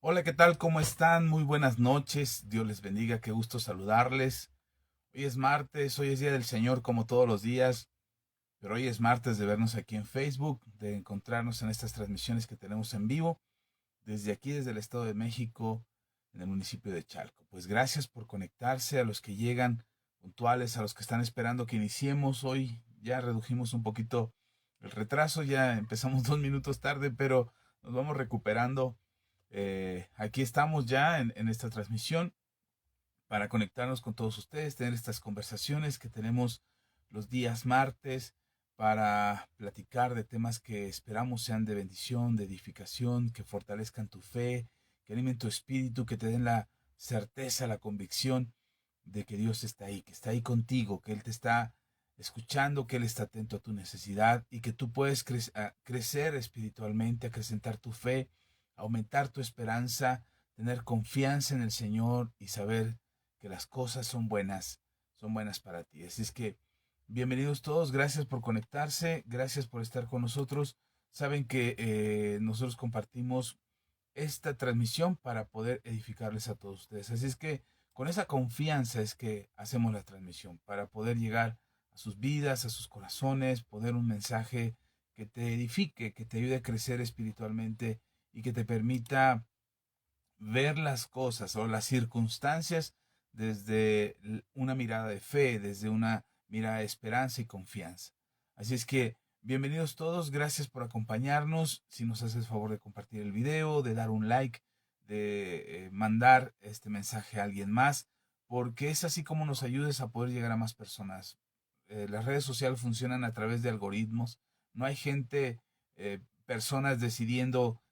Hola, ¿qué tal? ¿Cómo están? Muy buenas noches. Dios les bendiga. Qué gusto saludarles. Hoy es martes, hoy es Día del Señor como todos los días, pero hoy es martes de vernos aquí en Facebook, de encontrarnos en estas transmisiones que tenemos en vivo, desde aquí, desde el Estado de México, en el municipio de Chalco. Pues gracias por conectarse a los que llegan puntuales, a los que están esperando que iniciemos. Hoy ya redujimos un poquito el retraso, ya empezamos 2 minutos tarde, pero nos vamos recuperando. Aquí estamos ya en esta transmisión para conectarnos con todos ustedes, tener estas conversaciones que tenemos los días martes para platicar de temas que esperamos sean de bendición, de edificación, que fortalezcan tu fe, que animen tu espíritu, que te den la certeza, la convicción de que Dios está ahí, que está ahí contigo, que Él te está escuchando, que Él está atento a tu necesidad y que tú puedes crecer espiritualmente, acrecentar tu fe, aumentar tu esperanza, tener confianza en el Señor y saber que las cosas son buenas para ti. Así es que bienvenidos todos, gracias por conectarse, gracias por estar con nosotros. Saben que nosotros compartimos esta transmisión para poder edificarles a todos ustedes. Así es que con esa confianza es que hacemos la transmisión, para poder llegar a sus vidas, a sus corazones, poder un mensaje que te edifique, que te ayude a crecer espiritualmente y que te permita ver las cosas o las circunstancias desde una mirada de fe, desde una mirada de esperanza y confianza. Así es que bienvenidos todos, gracias por acompañarnos. Si nos haces favor de compartir el video, de dar un like, de mandar este mensaje a alguien más, porque es así como nos ayudes a poder llegar a más personas. Las redes sociales funcionan a través de algoritmos. No hay gente, personas decidiendo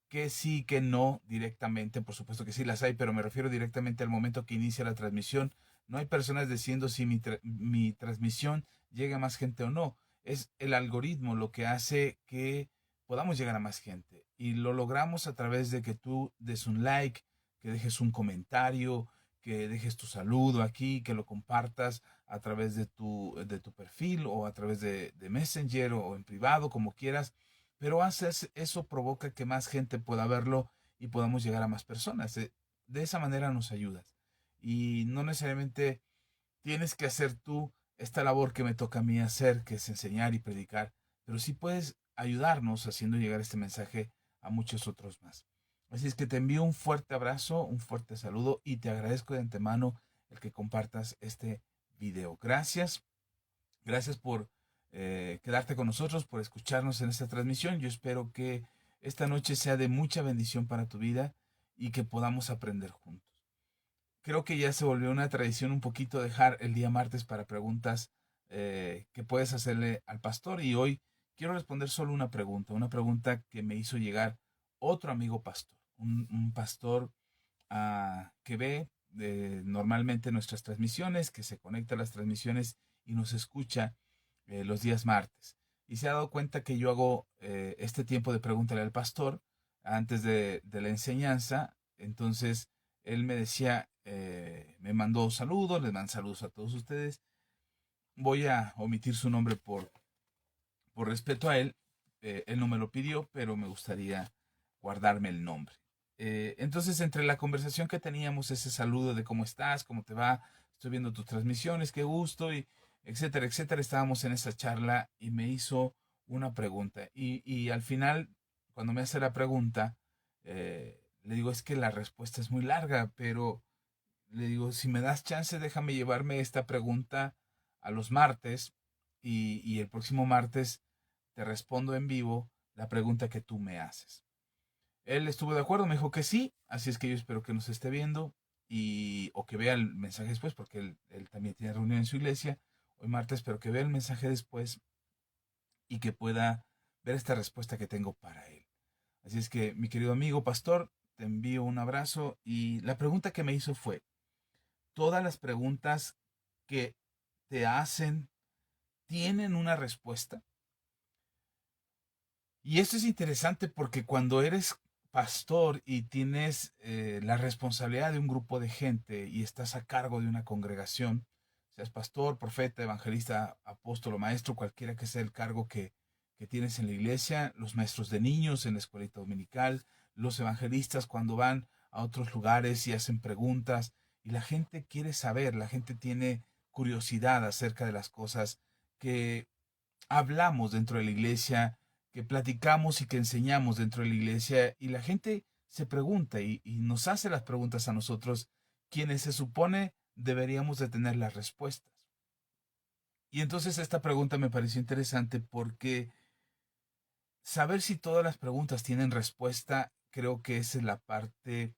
que sí, que no directamente, por supuesto que sí las hay, pero me refiero directamente al momento que inicia la transmisión. No hay personas diciendo si mi transmisión llega a más gente o no. Es el algoritmo lo que hace que podamos llegar a más gente. Y lo logramos a través de que tú des un like, que dejes un comentario, que dejes tu saludo aquí, que lo compartas a través de tu perfil o a través de Messenger o en privado, como quieras, pero haces, eso provoca que más gente pueda verlo y podamos llegar a más personas. De esa manera nos ayudas. Y no necesariamente tienes que hacer tú esta labor que me toca a mí hacer, que es enseñar y predicar, pero sí puedes ayudarnos haciendo llegar este mensaje a muchos otros más. Así es que te envío un fuerte abrazo, un fuerte saludo y te agradezco de antemano el que compartas este video. Gracias. Gracias por quedarte con nosotros, por escucharnos en esta transmisión. Yo espero que esta noche sea de mucha bendición para tu vida y que podamos aprender juntos. Creo que ya se volvió una tradición un poquito dejar el día martes para preguntas que puedes hacerle al pastor, y hoy quiero responder solo una pregunta que me hizo llegar otro amigo pastor, un pastor que ve normalmente nuestras transmisiones, que se conecta a las transmisiones y nos escucha los días martes. Y se ha dado cuenta que yo hago este tiempo de pregúntale al pastor antes de la enseñanza. Entonces él me decía, me mandó saludos, les mando saludos a todos ustedes. Voy a omitir su nombre por respeto a él. Él no me lo pidió, pero me gustaría guardarme el nombre. Entonces, entre la conversación que teníamos, ese saludo de cómo estás, cómo te va, estoy viendo tus transmisiones, qué gusto, y etcétera, etcétera, estábamos en esa charla y me hizo una pregunta. Y al final, cuando me hace la pregunta, le digo, es que la respuesta es muy larga, pero le digo, si me das chance, déjame llevarme esta pregunta a los martes y el próximo martes te respondo en vivo la pregunta que tú me haces. Él estuvo de acuerdo, me dijo que sí, así es que yo espero que nos esté viendo o que vea el mensaje después, porque él también tiene reunión en su iglesia hoy martes, pero que vea el mensaje después y que pueda ver esta respuesta que tengo para él. Así es que, mi querido amigo pastor, te envío un abrazo y la pregunta que me hizo fue, ¿todas las preguntas que te hacen tienen una respuesta? Y esto es interesante porque cuando eres pastor y tienes la responsabilidad de un grupo de gente y estás a cargo de una congregación, seas pastor, profeta, evangelista, apóstol o maestro, cualquiera que sea el cargo que tienes en la iglesia, los maestros de niños en la escuelita dominical, los evangelistas cuando van a otros lugares y hacen preguntas y la gente quiere saber, la gente tiene curiosidad acerca de las cosas que hablamos dentro de la iglesia, que platicamos y que enseñamos dentro de la iglesia y la gente se pregunta y nos hace las preguntas a nosotros, quienes se supone deberíamos de tener las respuestas. Y entonces esta pregunta me pareció interesante porque saber si todas las preguntas tienen respuesta, creo que esa es la parte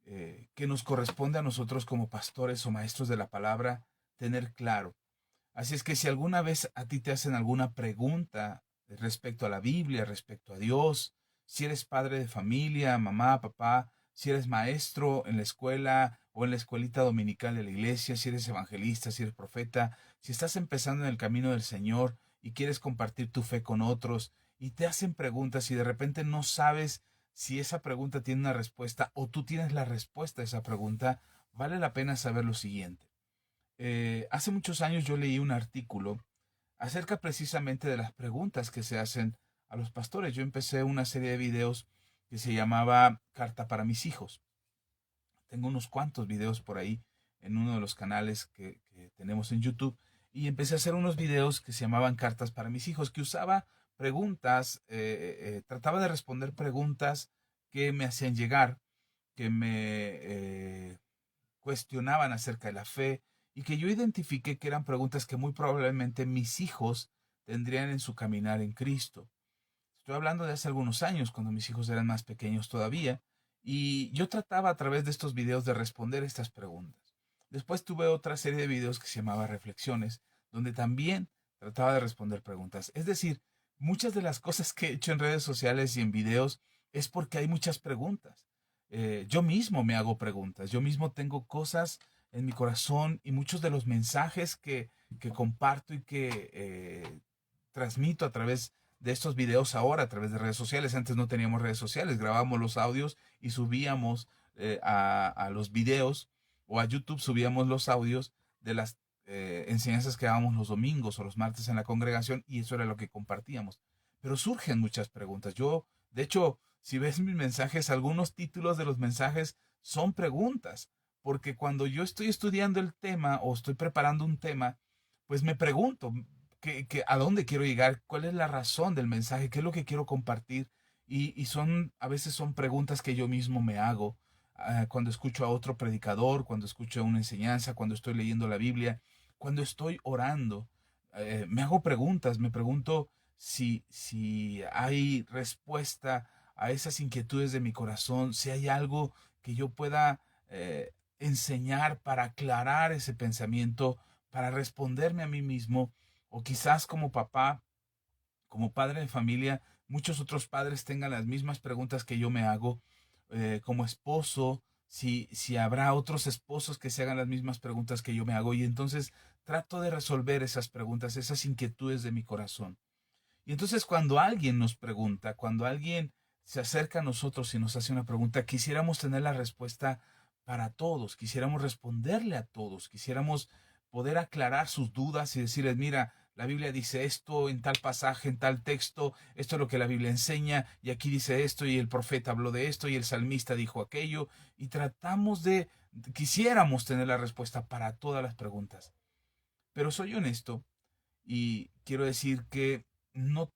que nos corresponde a nosotros como pastores o maestros de la palabra tener claro. Así es que si alguna vez a ti te hacen alguna pregunta respecto a la Biblia, respecto a Dios, si eres padre de familia, mamá, papá, si eres maestro en la escuela o en la escuelita dominical de la iglesia, si eres evangelista, si eres profeta, si estás empezando en el camino del Señor y quieres compartir tu fe con otros y te hacen preguntas y de repente no sabes si esa pregunta tiene una respuesta o tú tienes la respuesta a esa pregunta, vale la pena saber lo siguiente. Hace muchos años yo leí un artículo acerca precisamente de las preguntas que se hacen a los pastores. Yo empecé una serie de videos que se llamaba Carta para mis hijos. Tengo unos cuantos videos por ahí en uno de los canales que tenemos en YouTube y empecé a hacer unos videos que se llamaban Cartas para mis hijos, que usaba preguntas, trataba de responder preguntas que me hacían llegar, que me cuestionaban acerca de la fe y que yo identifiqué que eran preguntas que muy probablemente mis hijos tendrían en su caminar en Cristo. Estoy hablando de hace algunos años, cuando mis hijos eran más pequeños todavía, y yo trataba a través de estos videos de responder estas preguntas. Después tuve otra serie de videos que se llamaba Reflexiones, donde también trataba de responder preguntas. Es decir, muchas de las cosas que he hecho en redes sociales y en videos es porque hay muchas preguntas. Yo mismo me hago preguntas, yo mismo tengo cosas en mi corazón y muchos de los mensajes que comparto y que transmito a través de estos videos ahora, a través de redes sociales. Antes no teníamos redes sociales, grabábamos los audios y subíamos a los videos o a YouTube subíamos los audios de las enseñanzas que dábamos los domingos o los martes en la congregación y eso era lo que compartíamos. Pero surgen muchas preguntas. Yo, de hecho, si ves mis mensajes, algunos títulos de los mensajes son preguntas, porque cuando yo estoy estudiando el tema o estoy preparando un tema, pues me pregunto a dónde quiero llegar, cuál es la razón del mensaje, qué es lo que quiero compartir. Y son, a veces son preguntas que yo mismo me hago cuando escucho a otro predicador, cuando escucho una enseñanza, cuando estoy leyendo la Biblia, cuando estoy orando. Me hago preguntas, me pregunto si hay respuesta a esas inquietudes de mi corazón, si hay algo que yo pueda enseñar para aclarar ese pensamiento, para responderme a mí mismo, o quizás como papá, como padre de familia, muchos otros padres tengan las mismas preguntas que yo me hago, como esposo, si habrá otros esposos que se hagan las mismas preguntas que yo me hago, y entonces trato de resolver esas preguntas, esas inquietudes de mi corazón. Y entonces cuando alguien nos pregunta, cuando alguien se acerca a nosotros y nos hace una pregunta, quisiéramos tener la respuesta para todos, quisiéramos responderle a todos, quisiéramos poder aclarar sus dudas y decirles, mira, la Biblia dice esto en tal pasaje, en tal texto, esto es lo que la Biblia enseña, y aquí dice esto, y el profeta habló de esto, y el salmista dijo aquello, y quisiéramos tener la respuesta para todas las preguntas. Pero soy honesto y quiero decir que no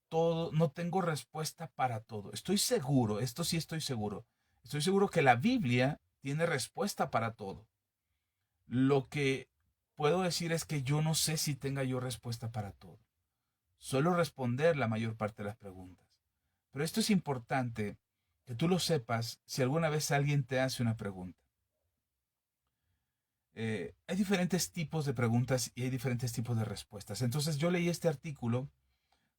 tengo respuesta para todo. Estoy seguro, esto sí estoy seguro. Estoy seguro que la Biblia tiene respuesta para todo. Lo que puedo decir es que yo no sé si tenga yo respuesta para todo. Suelo responder la mayor parte de las preguntas. Pero esto es importante que tú lo sepas si alguna vez alguien te hace una pregunta. Hay diferentes tipos de preguntas y hay diferentes tipos de respuestas. Entonces yo leí este artículo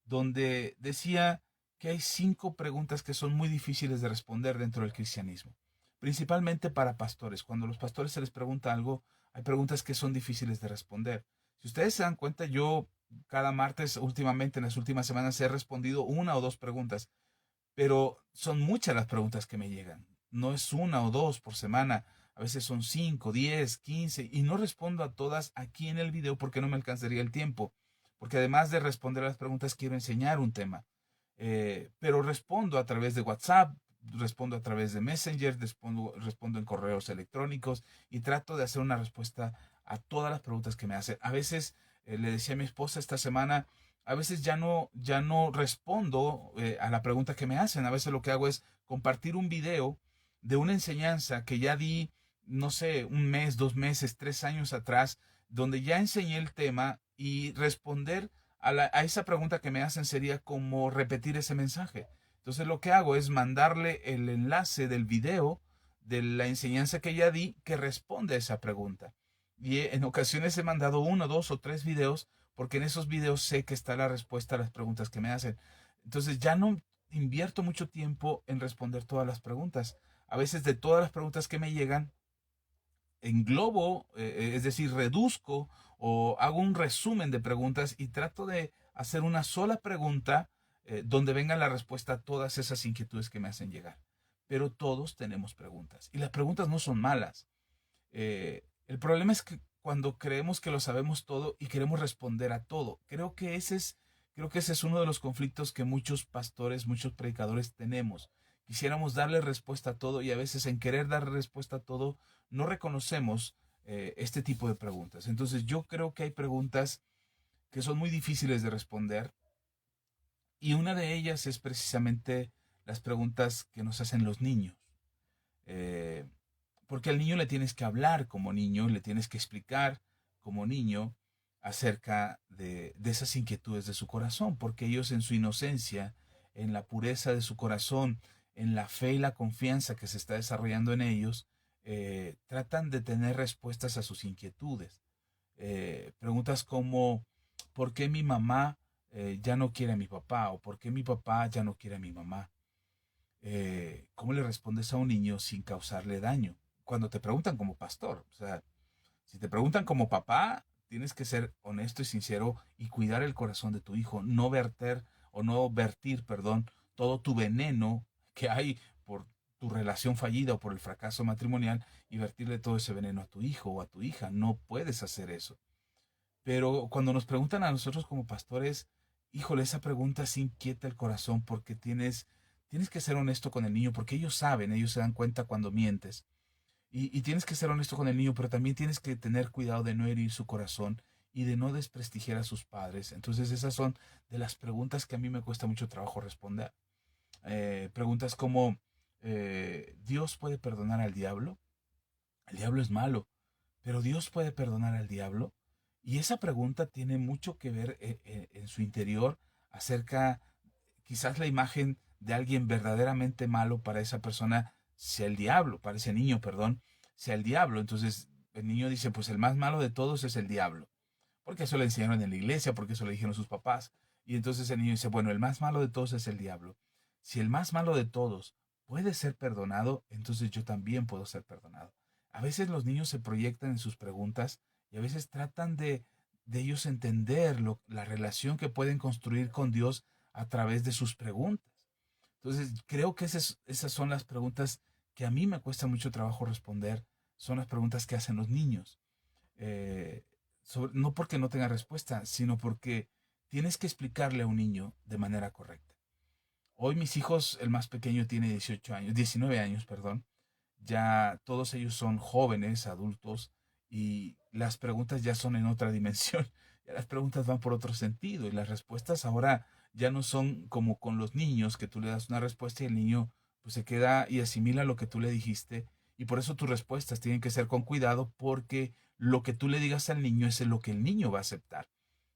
donde decía que hay 5 preguntas que son muy difíciles de responder dentro del cristianismo, principalmente para pastores. Cuando a los pastores se les pregunta algo, hay preguntas que son difíciles de responder. Si ustedes se dan cuenta, yo cada martes últimamente, en las últimas semanas, he respondido una o dos preguntas, pero son muchas las preguntas que me llegan. No es una o dos por semana, a veces son 5, 10, 15, y no respondo a todas aquí en el video porque no me alcanzaría el tiempo, porque además de responder a las preguntas quiero enseñar un tema. Pero respondo a través de WhatsApp, respondo a través de Messenger, respondo en correos electrónicos y trato de hacer una respuesta a todas las preguntas que me hacen. A veces, le decía a mi esposa esta semana, a veces ya no respondo a la pregunta que me hacen. A veces lo que hago es compartir un video de una enseñanza que ya di, no sé, un mes, 2 meses, 3 años atrás, donde ya enseñé el tema y responder a esa pregunta que me hacen sería como repetir ese mensaje. Entonces lo que hago es mandarle el enlace del video de la enseñanza que ya di que responde a esa pregunta. Y en ocasiones he mandado 1, 2 o 3 videos porque en esos videos sé que está la respuesta a las preguntas que me hacen. Entonces ya no invierto mucho tiempo en responder todas las preguntas. A veces de todas las preguntas que me llegan, englobo, es decir, reduzco o hago un resumen de preguntas y trato de hacer una sola pregunta donde venga la respuesta a todas esas inquietudes que me hacen llegar. Pero todos tenemos preguntas y las preguntas no son malas. El problema es que cuando creemos que lo sabemos todo y queremos responder a todo, creo que ese es uno de los conflictos que muchos pastores, muchos predicadores tenemos. Quisiéramos darle respuesta a todo y a veces en querer dar respuesta a todo no reconocemos este tipo de preguntas. Entonces yo creo que hay preguntas que son muy difíciles de responder y una de ellas es precisamente las preguntas que nos hacen los niños. Eh, Porque al niño le tienes que hablar como niño, le tienes que explicar como niño acerca de esas inquietudes de su corazón, porque ellos en su inocencia, en la pureza de su corazón, en la fe y la confianza que se está desarrollando en ellos, tratan de tener respuestas a sus inquietudes. Preguntas como, ¿por qué mi mamá ya no quiere a mi papá? ¿O por qué mi papá ya no quiere a mi mamá? ¿Cómo le respondes a un niño sin causarle daño? Cuando te preguntan como pastor, o sea, si te preguntan como papá, tienes que ser honesto y sincero y cuidar el corazón de tu hijo, no verter o no vertir, perdón, todo tu veneno que hay por tu relación fallida o por el fracaso matrimonial y vertirle todo ese veneno a tu hijo o a tu hija. No puedes hacer eso. Pero cuando nos preguntan a nosotros como pastores, híjole, esa pregunta sí inquieta el corazón porque tienes que ser honesto con el niño, porque ellos saben, ellos se dan cuenta cuando mientes. Y tienes que ser honesto con el niño, pero también tienes que tener cuidado de no herir su corazón y de no desprestigiar a sus padres. Entonces esas son de las preguntas que a mí me cuesta mucho trabajo responder. Preguntas como, ¿Dios puede perdonar al diablo? El diablo es malo, pero Dios puede perdonar al diablo. Y esa pregunta tiene mucho que ver en su interior acerca, quizás la imagen de alguien verdaderamente malo para esa persona sea el diablo, para ese niño, perdón, sea el diablo. Entonces el niño dice, pues el más malo de todos es el diablo. Porque eso le enseñaron en la iglesia, porque eso le dijeron sus papás. Y entonces el niño dice, bueno, el más malo de todos es el diablo. Si el más malo de todos puede ser perdonado, entonces yo también puedo ser perdonado. A veces los niños se proyectan en sus preguntas y a veces tratan de ellos entender la relación que pueden construir con Dios a través de sus preguntas. Entonces, creo que esas son las preguntas que a mí me cuesta mucho trabajo responder, son las preguntas que hacen los niños. Eh, no porque no tenga respuesta, sino porque tienes que explicarle a un niño de manera correcta. Hoy mis hijos, el más pequeño tiene 18 años, 19 años, perdón. Ya todos ellos son jóvenes, adultos, y las preguntas ya son en otra dimensión. Ya las preguntas van por otro sentido y las respuestas ahora ya no son como con los niños, que tú le das una respuesta y el niño pues se queda y asimila lo que tú le dijiste. Y por eso tus respuestas tienen que ser con cuidado porque lo que tú le digas al niño es lo que el niño va a aceptar.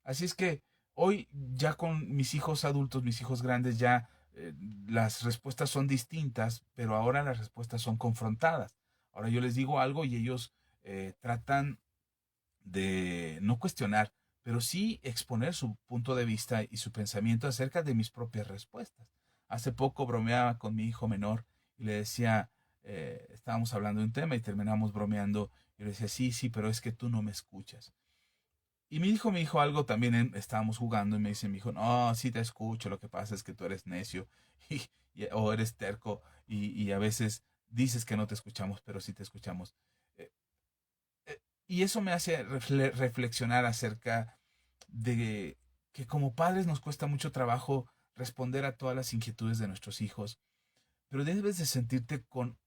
Así es que hoy ya con mis hijos adultos, mis hijos grandes, ya las respuestas son distintas, pero ahora las respuestas son confrontadas. Ahora yo les digo algo y ellos tratan de no cuestionar, pero sí exponer su punto de vista y su pensamiento acerca de mis propias respuestas. Hace poco bromeaba con mi hijo menor y le decía, estábamos hablando de un tema y terminamos bromeando. Y le decía, sí, sí, pero es que tú no me escuchas. Y mi hijo algo también, estábamos jugando y me dice mi hijo, no, sí te escucho, lo que pasa es que tú eres necio y, o eres terco y a veces dices que no te escuchamos, pero sí te escuchamos. Eh, y eso me hace reflexionar acerca de que como padres nos cuesta mucho trabajo responder a todas las inquietudes de nuestros hijos, pero debes de sentirte con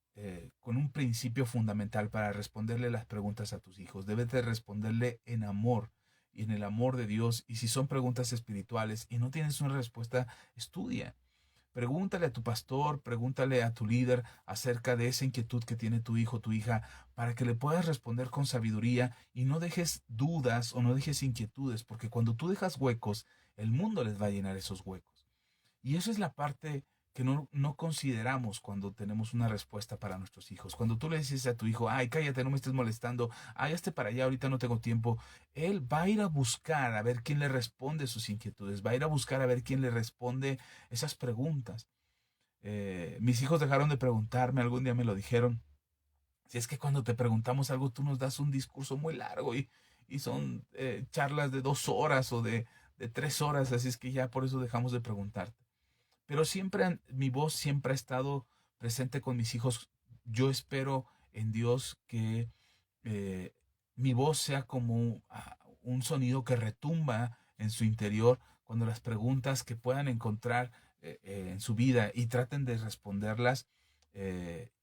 un principio fundamental para responderle las preguntas a tus hijos. Debes de responderle en amor y en el amor de Dios. Y si son preguntas espirituales y no tienes una respuesta, estudia. Pregúntale a tu pastor, pregúntale a tu líder acerca de esa inquietud que tiene tu hijo, tu hija, para que le puedas responder con sabiduría y no dejes dudas o no dejes inquietudes, porque cuando tú dejas huecos, el mundo les va a llenar esos huecos. Y eso es la parte que no consideramos cuando tenemos una respuesta para nuestros hijos. Cuando tú le dices a tu hijo, ay, cállate, no me estés molestando, ay, hazte para allá, ahorita no tengo tiempo, él va a ir a buscar a ver quién le responde sus inquietudes, va a ir a buscar a ver quién le responde esas preguntas. Mis hijos dejaron de preguntarme, algún día me lo dijeron. Si es que cuando te preguntamos algo, tú nos das un discurso muy largo y son charlas de 2 horas o de 3 horas, así es que ya por eso dejamos de preguntarte. Pero siempre mi voz siempre ha estado presente con mis hijos. Yo espero en Dios que eh, mi voz sea como un sonido que retumba en su interior cuando las preguntas que puedan encontrar en su vida y traten de responderlas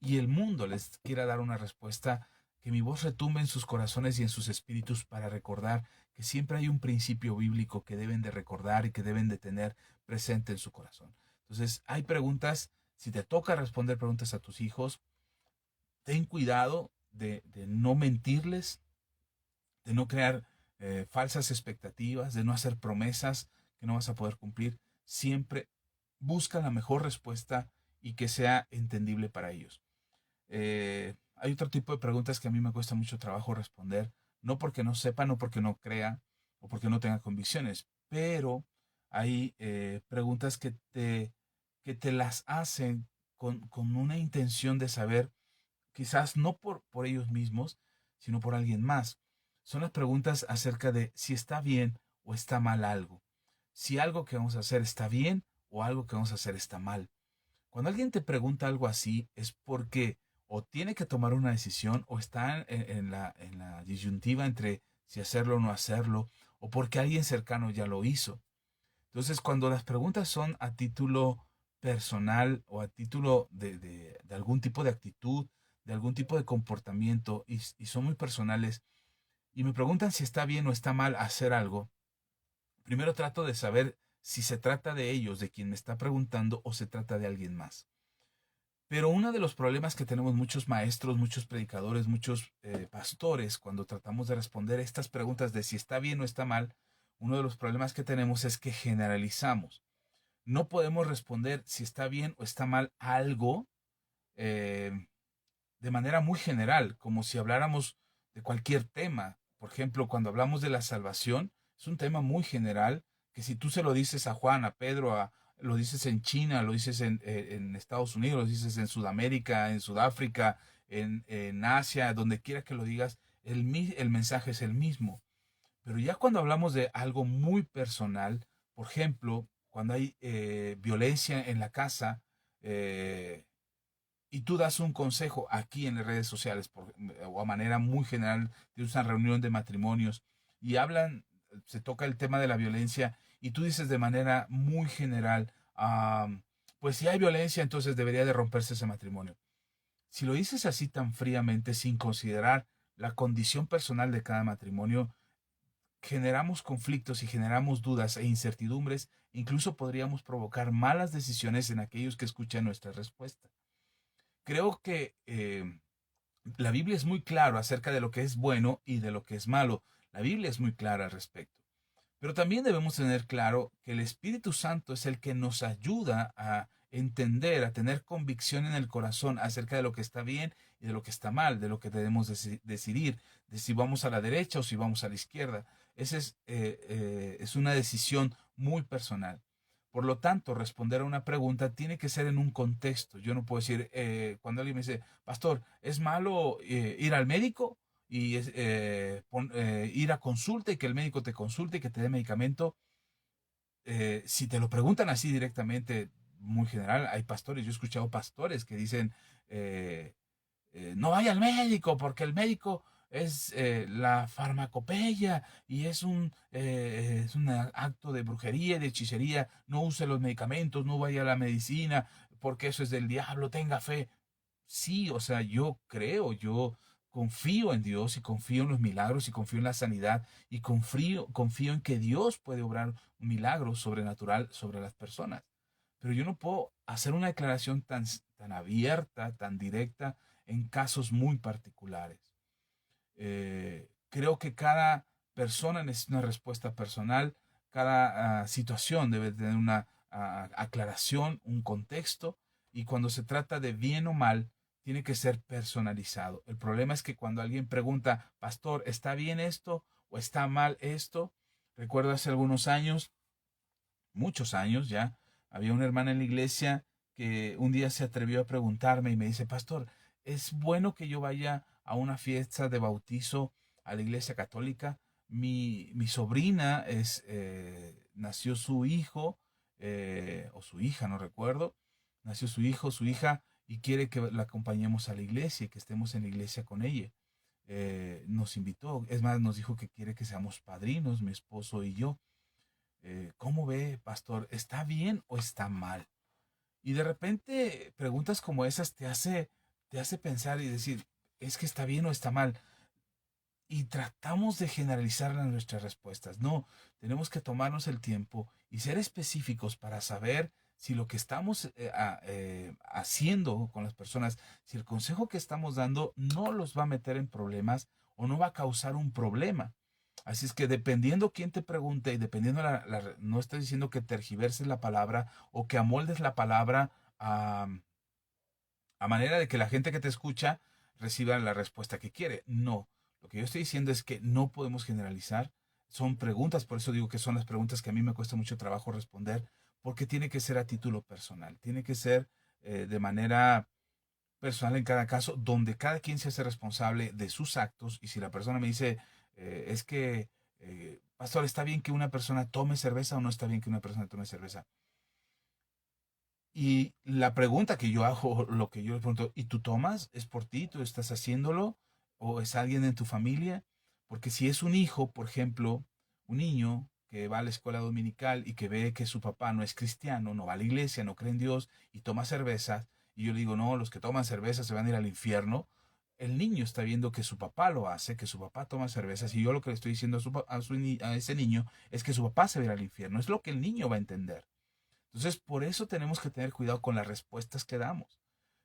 y el mundo les quiera dar una respuesta, que mi voz retumbe en sus corazones y en sus espíritus para recordar que siempre hay un principio bíblico que deben de recordar y que deben de tener presente en su corazón. Entonces, hay preguntas, si te toca responder preguntas a tus hijos, ten cuidado de no mentirles, de no crear falsas expectativas, de no hacer promesas que no vas a poder cumplir. Siempre busca la mejor respuesta y que sea entendible para ellos. Hay otro tipo de preguntas que a mí me cuesta mucho trabajo responder, no porque no sepa, no porque no crea o porque no tenga convicciones, pero hay preguntas que te las hacen con una intención de saber, quizás no por ellos mismos, sino por alguien más. Son las preguntas acerca de si está bien o está mal algo, si algo que vamos a hacer está bien o algo que vamos a hacer está mal. Cuando alguien te pregunta algo así es porque o tiene que tomar una decisión o está en la disyuntiva entre si hacerlo o no hacerlo, o porque alguien cercano ya lo hizo. Entonces, cuando las preguntas son a título personal o a título de algún tipo de actitud, de algún tipo de comportamiento y son muy personales y me preguntan si está bien o está mal hacer algo, primero trato de saber si se trata de ellos, de quien me está preguntando, o se trata de alguien más. Pero uno de los problemas que tenemos muchos maestros, muchos predicadores, muchos pastores, cuando tratamos de responder estas preguntas de si está bien o está mal, uno de los problemas que tenemos es que generalizamos. No podemos responder si está bien o está mal algo eh, de manera muy general, como si habláramos de cualquier tema. Por ejemplo, cuando hablamos de la salvación, es un tema muy general que si tú se lo dices a Juan, a Pedro, lo dices en China, lo dices en Estados Unidos, lo dices en Sudamérica, en Sudáfrica, en Asia, donde quiera que lo digas, el mensaje es el mismo. Pero ya cuando hablamos de algo muy personal, por ejemplo, cuando hay violencia en la casa, eh, y tú das un consejo aquí en las redes sociales o a manera muy general, de una reunión de matrimonios y hablan, se toca el tema de la violencia y tú dices de manera muy general, pues si hay violencia, entonces debería de romperse ese matrimonio. Si lo dices así tan fríamente, sin considerar la condición personal de cada matrimonio, generamos conflictos y generamos dudas e incertidumbres, incluso podríamos provocar malas decisiones en aquellos que escuchan nuestra respuesta. Creo que la Biblia es muy clara acerca de lo que es bueno y de lo que es malo. La Biblia es muy clara al respecto. Pero también debemos tener claro que el Espíritu Santo es el que nos ayuda a entender, a tener convicción en el corazón acerca de lo que está bien y de lo que está mal, de lo que debemos decidir, de si vamos a la derecha o si vamos a la izquierda. Esa es una decisión muy personal. Por lo tanto, responder a una pregunta tiene que ser en un contexto. Yo no puedo decir, cuando alguien me dice, pastor, ¿es malo ir al médico? Y ir a consulta y que el médico te consulte y que te dé medicamento. Si te lo preguntan así directamente, muy general, hay pastores, yo he escuchado pastores que dicen, eh, no vaya al médico porque el médico es la farmacopeya y es un acto de brujería y de hechicería, no use los medicamentos, no vaya a la medicina porque eso es del diablo, tenga fe. Sí, o sea, yo creo, yo confío en Dios y confío en los milagros y confío en la sanidad y confío en que Dios puede obrar un milagro sobrenatural sobre las personas. Pero yo no puedo hacer una declaración tan abierta, tan directa en casos muy particulares. Creo que cada persona necesita una respuesta personal, cada situación debe tener una aclaración, un contexto, y cuando se trata de bien o mal, tiene que ser personalizado. El problema es que cuando alguien pregunta, pastor, ¿está bien esto o está mal esto? Recuerdo hace algunos años, muchos años ya, había una hermana en la iglesia que un día se atrevió a preguntarme y me dice, pastor, ¿es bueno que yo vaya a una fiesta de bautizo a la iglesia católica? Mi sobrina nació su hijo, o su hija, no recuerdo, nació su hijo, su hija, y quiere que la acompañemos a la iglesia y que estemos en la iglesia con ella. Nos invitó, es más, nos dijo que quiere que seamos padrinos, mi esposo y yo. ¿Cómo ve, pastor? ¿Está bien o está mal? Y de repente preguntas como esas te hace pensar y decir, ¿es que está bien o está mal? Y tratamos de generalizar nuestras respuestas. No, tenemos que tomarnos el tiempo y ser específicos para saber si lo que estamos haciendo con las personas, si el consejo que estamos dando no los va a meter en problemas o no va a causar un problema. Así es que dependiendo quién te pregunte y dependiendo no estoy diciendo que tergiverses la palabra o que amoldes la palabra a manera de que la gente que te escucha reciba la respuesta que quiere. No, lo que yo estoy diciendo es que no podemos generalizar. Son preguntas, por eso digo que son las preguntas que a mí me cuesta mucho trabajo responder, porque tiene que ser a título personal, tiene que ser de manera personal en cada caso, donde cada quien se hace responsable de sus actos. Y si la persona me dice, es que, pastor, ¿está bien que una persona tome cerveza o no está bien que una persona tome cerveza? Y la pregunta que yo hago, lo que yo le pregunto, ¿y tú tomas? ¿Es por ti? ¿Tú estás haciéndolo? ¿O es alguien en tu familia? Porque si es un hijo, por ejemplo, un niño que va a la escuela dominical y que ve que su papá no es cristiano, no va a la iglesia, no cree en Dios y toma cervezas, y yo le digo, no, los que toman cervezas se van a ir al infierno, el niño está viendo que su papá lo hace, que su papá toma cervezas, y yo lo que le estoy diciendo a ese niño es que su papá se va a ir al infierno. Es lo que el niño va a entender. Entonces, por eso tenemos que tener cuidado con las respuestas que damos.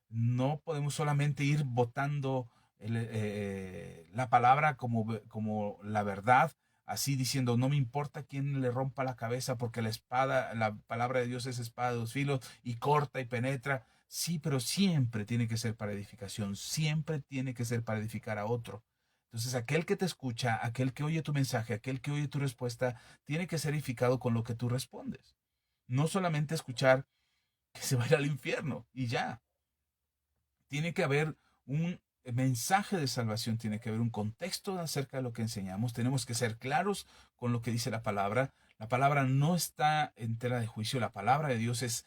No podemos solamente ir botando la palabra como la verdad, así diciendo, no me importa quién le rompa la cabeza porque la palabra de Dios es espada de dos filos y corta y penetra. Sí, pero siempre tiene que ser para edificación, siempre tiene que ser para edificar a otro. Entonces, aquel que te escucha, aquel que oye tu mensaje, aquel que oye tu respuesta, tiene que ser edificado con lo que tú respondes. No solamente escuchar que se va a ir al infierno y ya. Tiene que haber un mensaje de salvación, tiene que haber un contexto acerca de lo que enseñamos. Tenemos que ser claros con lo que dice la palabra. La palabra no está en tela de juicio. La palabra de Dios es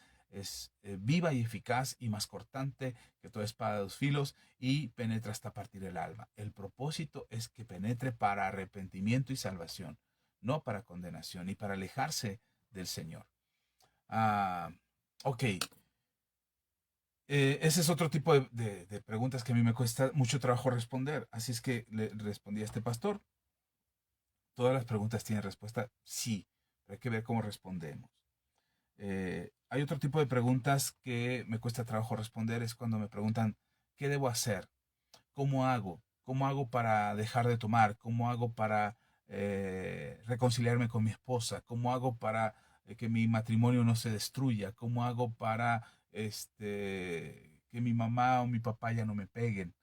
viva y eficaz y más cortante que toda espada de dos filos y penetra hasta partir el alma. El propósito es que penetre para arrepentimiento y salvación, no para condenación y para alejarse del Señor. Ah, ok. Ese es otro tipo de preguntas que a mí me cuesta mucho trabajo responder. Así es que le respondí a este pastor. ¿Todas las preguntas tienen respuesta? Sí, pero hay que ver cómo respondemos. Hay otro tipo de preguntas que me cuesta trabajo responder. Es cuando me preguntan, ¿qué debo hacer? ¿Cómo hago? ¿Cómo hago para dejar de tomar? ¿Cómo hago para reconciliarme con mi esposa? ¿Cómo hago para que mi matrimonio no se destruya? ¿Cómo hago para que mi mamá o mi papá ya no me peguen?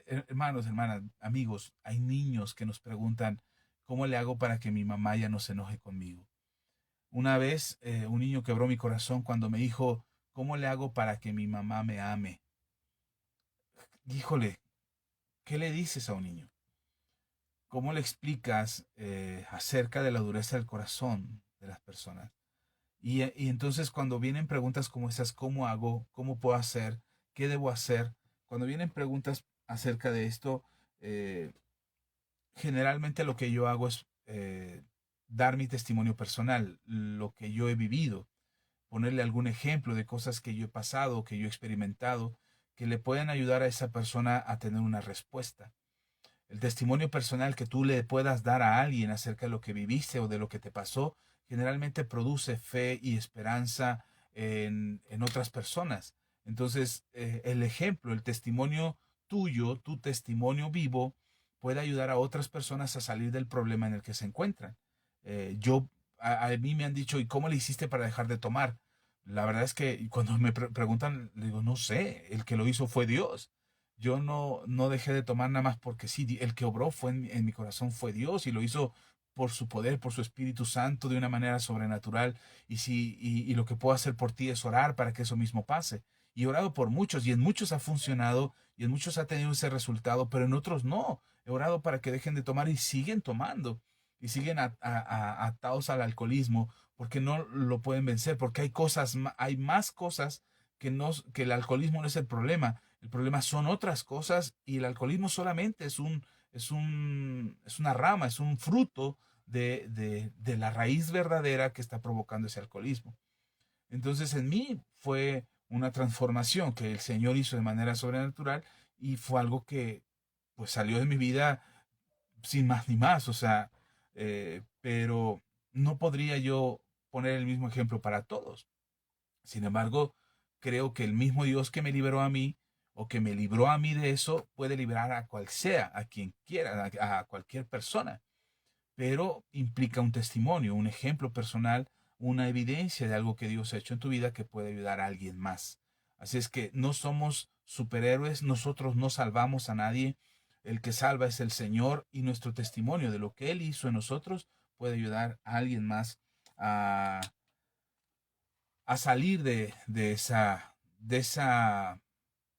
Hermanos, hermanas, amigos, hay niños que nos preguntan, ¿cómo le hago para que mi mamá ya no se enoje conmigo? Una vez un niño quebró mi corazón cuando me dijo, ¿cómo le hago para que mi mamá me ame? Híjole, ¿qué le dices a un niño? ¿Cómo le explicas acerca de la dureza del corazón de las personas? Y entonces cuando vienen preguntas como esas, ¿cómo hago? ¿Cómo puedo hacer? ¿Qué debo hacer? Cuando vienen preguntas acerca de esto, eh, generalmente lo que yo hago es dar mi testimonio personal, lo que yo he vivido. ponerle algún ejemplo de cosas que yo he pasado, que yo he experimentado, que le puedan ayudar a esa persona a tener una respuesta. El testimonio personal que tú le puedas dar a alguien acerca de lo que viviste o de lo que te pasó, generalmente produce fe y esperanza en otras personas. Entonces, el ejemplo, el testimonio tuyo, tu testimonio vivo, puede ayudar a otras personas a salir del problema en el que se encuentran. A mí me han dicho, ¿y cómo le hiciste para dejar de tomar? La verdad es que cuando me preguntan, le digo, no sé, el que lo hizo fue Dios. Yo no dejé de tomar nada más porque sí, el que obró fue en mi corazón fue Dios y lo hizo por su poder, por su Espíritu Santo de una manera sobrenatural. Y lo que puedo hacer por ti es orar para que eso mismo pase. Y he orado por muchos y en muchos ha funcionado y en muchos ha tenido ese resultado, pero en otros no. He orado para que dejen de tomar y siguen tomando y siguen atados al alcoholismo porque no lo pueden vencer, porque hay más cosas que el alcoholismo no es el problema. El problema son otras cosas y el alcoholismo solamente es una rama, es un fruto de la raíz verdadera que está provocando ese alcoholismo. Entonces en mí fue una transformación que el Señor hizo de manera sobrenatural y fue algo que pues salió de mi vida sin más ni más, o sea, pero no podría yo poner el mismo ejemplo para todos. Sin embargo, creo que el mismo Dios que me liberó a mí o que me libró a mí de eso puede librar a cual sea, a quien quiera, a cualquier persona, pero implica un testimonio, un ejemplo personal, una evidencia de algo que Dios ha hecho en tu vida que puede ayudar a alguien más. Así es que no somos superhéroes, nosotros no salvamos a nadie, el que salva es el Señor y nuestro testimonio de lo que Él hizo en nosotros puede ayudar a alguien más a, a salir de esa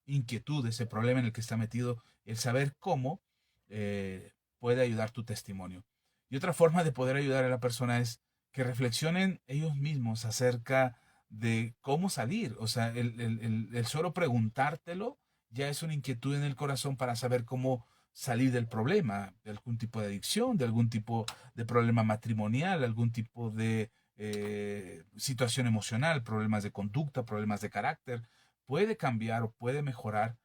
inquietud, de ese problema en el que está metido, el saber cómo puede ayudar tu testimonio. Y otra forma de poder ayudar a la persona es que reflexionen ellos mismos acerca de cómo salir. O sea, el solo preguntártelo ya es una inquietud en el corazón para saber cómo salir del problema, de algún tipo de adicción, de algún tipo de problema matrimonial, algún tipo de situación emocional, problemas de conducta, problemas de carácter, puede cambiar o puede mejorar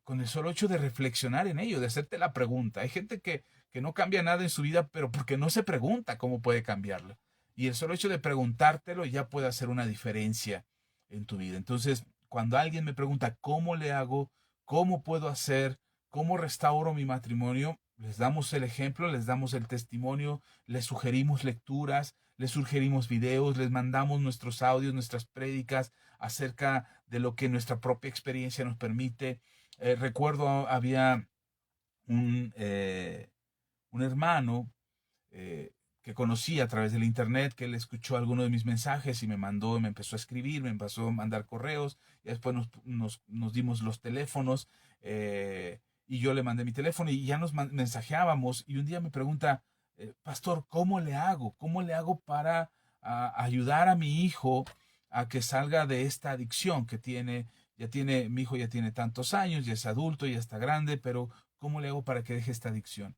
con el solo hecho de reflexionar en ello, de hacerte la pregunta. Hay gente que no cambia nada en su vida, pero porque no se pregunta cómo puede cambiarlo. Y el solo hecho de preguntártelo ya puede hacer una diferencia en tu vida. Entonces, cuando alguien me pregunta cómo le hago, cómo puedo hacer, cómo restauro mi matrimonio, les damos el ejemplo, les damos el testimonio, les sugerimos lecturas, les sugerimos videos, les mandamos nuestros audios, nuestras prédicas acerca de lo que nuestra propia experiencia nos permite. Recuerdo, había un, eh, un hermano que conocí a través del internet, que él escuchó alguno de mis mensajes y me empezó a escribir, me empezó a mandar correos, y después nos dimos los teléfonos, y yo le mandé mi teléfono y ya nos mensajeábamos, y un día me pregunta, pastor, ¿cómo le hago? ¿Cómo le hago para ayudar a mi hijo a que salga de esta adicción que tiene? Mi hijo ya tiene tantos años, ya es adulto, ya está grande, pero ¿cómo le hago para que deje esta adicción?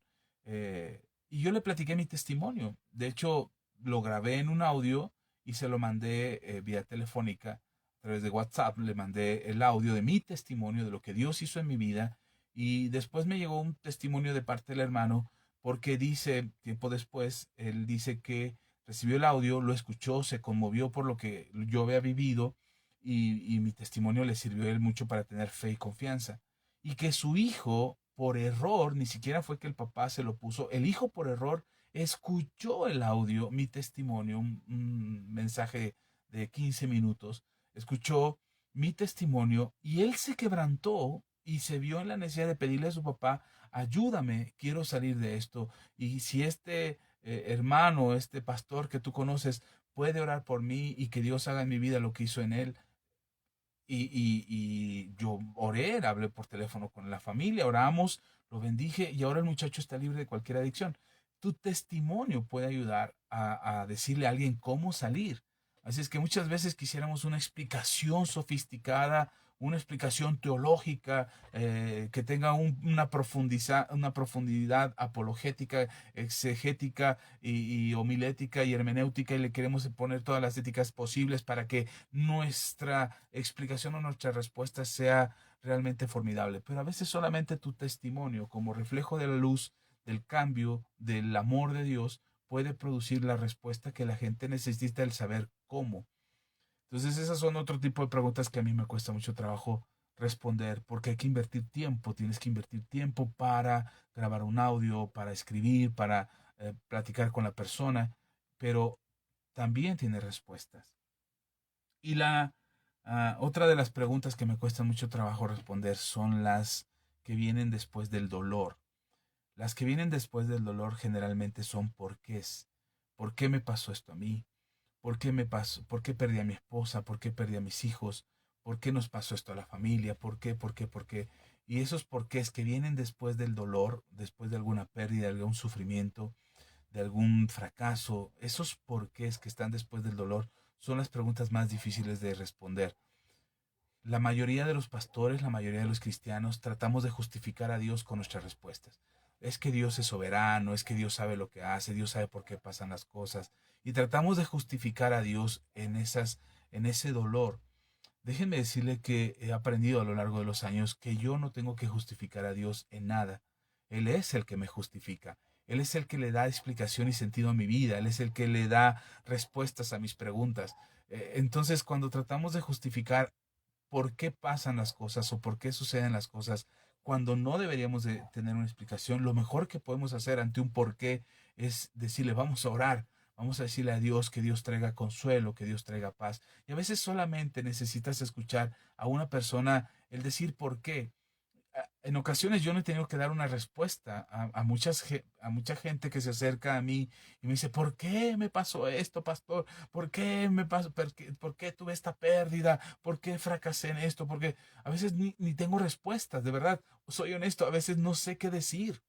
Y yo le platiqué mi testimonio. De hecho, lo grabé en un audio y se lo mandé vía telefónica a través de WhatsApp. Le mandé el audio de mi testimonio, de lo que Dios hizo en mi vida. Y después me llegó un testimonio de parte del hermano porque dice, tiempo después, él dice que recibió el audio, lo escuchó, se conmovió por lo que yo había vivido y mi testimonio le sirvió a él mucho para tener fe y confianza. Y que su hijo, por error, ni siquiera fue que el papá se lo puso, el hijo por error escuchó el audio, mi testimonio, un mensaje de 15 minutos, escuchó mi testimonio y él se quebrantó y se vio en la necesidad de pedirle a su papá, ayúdame, quiero salir de esto. Y si este hermano, este pastor que tú conoces, puede orar por mí y que Dios haga en mi vida lo que hizo en él, y yo oré, hablé por teléfono con la familia, oramos, lo bendije y ahora el muchacho está libre de cualquier adicción. Tu testimonio puede ayudar a decirle a alguien cómo salir. Así es que muchas veces quisiéramos una explicación sofisticada, una explicación teológica, que tenga una profundidad apologética, exegética y homilética y hermenéutica, y le queremos poner todas las éticas posibles para que nuestra explicación o nuestra respuesta sea realmente formidable. Pero a veces solamente tu testimonio, como reflejo de la luz, del cambio, del amor de Dios, puede producir la respuesta que la gente necesita, el saber cómo. Entonces esas son otro tipo de preguntas que a mí me cuesta mucho trabajo responder, porque hay que invertir tiempo, tienes que invertir tiempo para grabar un audio, para escribir, para platicar con la persona, pero también tiene respuestas. Y la otra de las preguntas que me cuesta mucho trabajo responder son las que vienen después del dolor. Las que vienen después del dolor generalmente son porqués. ¿Por qué me pasó esto a mí? ¿Por qué me pasó? ¿Por qué perdí a mi esposa? ¿Por qué perdí a mis hijos? ¿Por qué nos pasó esto a la familia? ¿Por qué? ¿Por qué? ¿Por qué? Y esos porqués que vienen después del dolor, después de alguna pérdida, de algún sufrimiento, de algún fracaso, esos porqués que están después del dolor son las preguntas más difíciles de responder. La mayoría de los pastores, la mayoría de los cristianos, tratamos de justificar a Dios con nuestras respuestas. Es que Dios es soberano, es que Dios sabe lo que hace, Dios sabe por qué pasan las cosas. Y tratamos de justificar a Dios en ese dolor. Déjenme decirle que he aprendido a lo largo de los años que yo no tengo que justificar a Dios en nada. Él es el que me justifica. Él es el que le da explicación y sentido a mi vida. Él es el que le da respuestas a mis preguntas. Entonces, cuando tratamos de justificar por qué pasan las cosas o por qué suceden las cosas cuando no deberíamos de tener una explicación, lo mejor que podemos hacer ante un por qué es decirle, vamos a orar, vamos a decirle a Dios que Dios traiga consuelo, que Dios traiga paz. Y a veces solamente necesitas escuchar a una persona el decir por qué. En ocasiones yo no he tenido que dar una respuesta a mucha gente que se acerca a mí y me dice, ¿por qué me pasó esto, pastor? ¿Por qué me pasó? ¿Por qué tuve esta pérdida? ¿Por qué fracasé en esto? Porque a veces ni tengo respuestas, de verdad. Soy honesto, a veces no sé qué decir.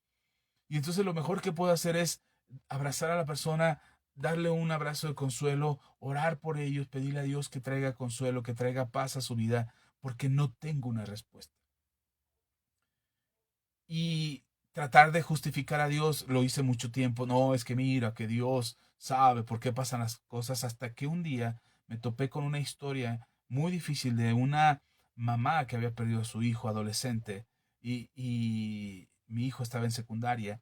Y entonces lo mejor que puedo hacer es abrazar a la persona, darle un abrazo de consuelo, orar por ellos, pedirle a Dios que traiga consuelo, que traiga paz a su vida, porque no tengo una respuesta. Y tratar de justificar a Dios lo hice mucho tiempo. No, es que mira, que Dios sabe por qué pasan las cosas, hasta que un día me topé con una historia muy difícil de una mamá que había perdido a su hijo adolescente y mi hijo estaba en secundaria,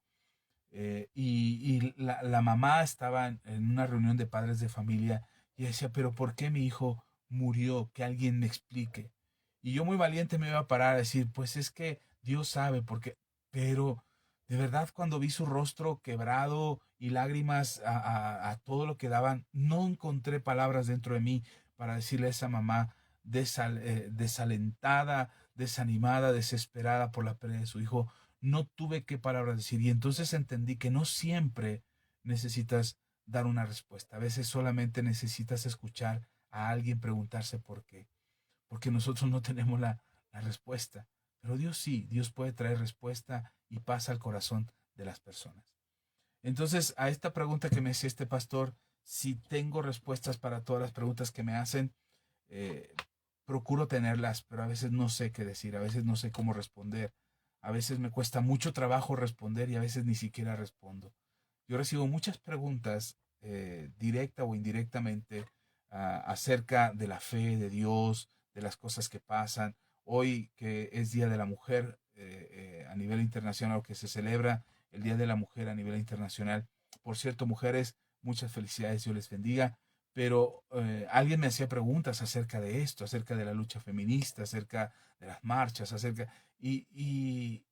y la mamá estaba en una reunión de padres de familia y decía, pero ¿por qué mi hijo murió? Que alguien me explique. Y yo muy valiente me iba a parar a decir, pues es que Dios sabe por qué. Pero de verdad cuando vi su rostro quebrado y lágrimas a todo lo que daban, no encontré palabras dentro de mí para decirle a esa mamá desalentada, desanimada, desesperada por la pérdida de su hijo, no tuve qué palabras decir. Y entonces entendí que no siempre necesitas dar una respuesta. A veces solamente necesitas escuchar a alguien preguntarse por qué. Porque nosotros no tenemos la respuesta. Pero Dios sí, Dios puede traer respuesta y paz al corazón de las personas. Entonces, a esta pregunta que me hacía este pastor, si tengo respuestas para todas las preguntas que me hacen, eh, procuro tenerlas, pero a veces no sé qué decir, a veces no sé cómo responder, a veces me cuesta mucho trabajo responder y a veces ni siquiera respondo. Yo recibo muchas preguntas, directa o indirectamente, acerca de la fe, de Dios, de las cosas que pasan. Hoy que es Día de la Mujer, a nivel internacional, que se celebra el Día de la Mujer a nivel internacional. Por cierto, mujeres, muchas felicidades, Dios les bendiga. Pero alguien me hacía preguntas acerca de esto, acerca de la lucha feminista, acerca de las marchas, y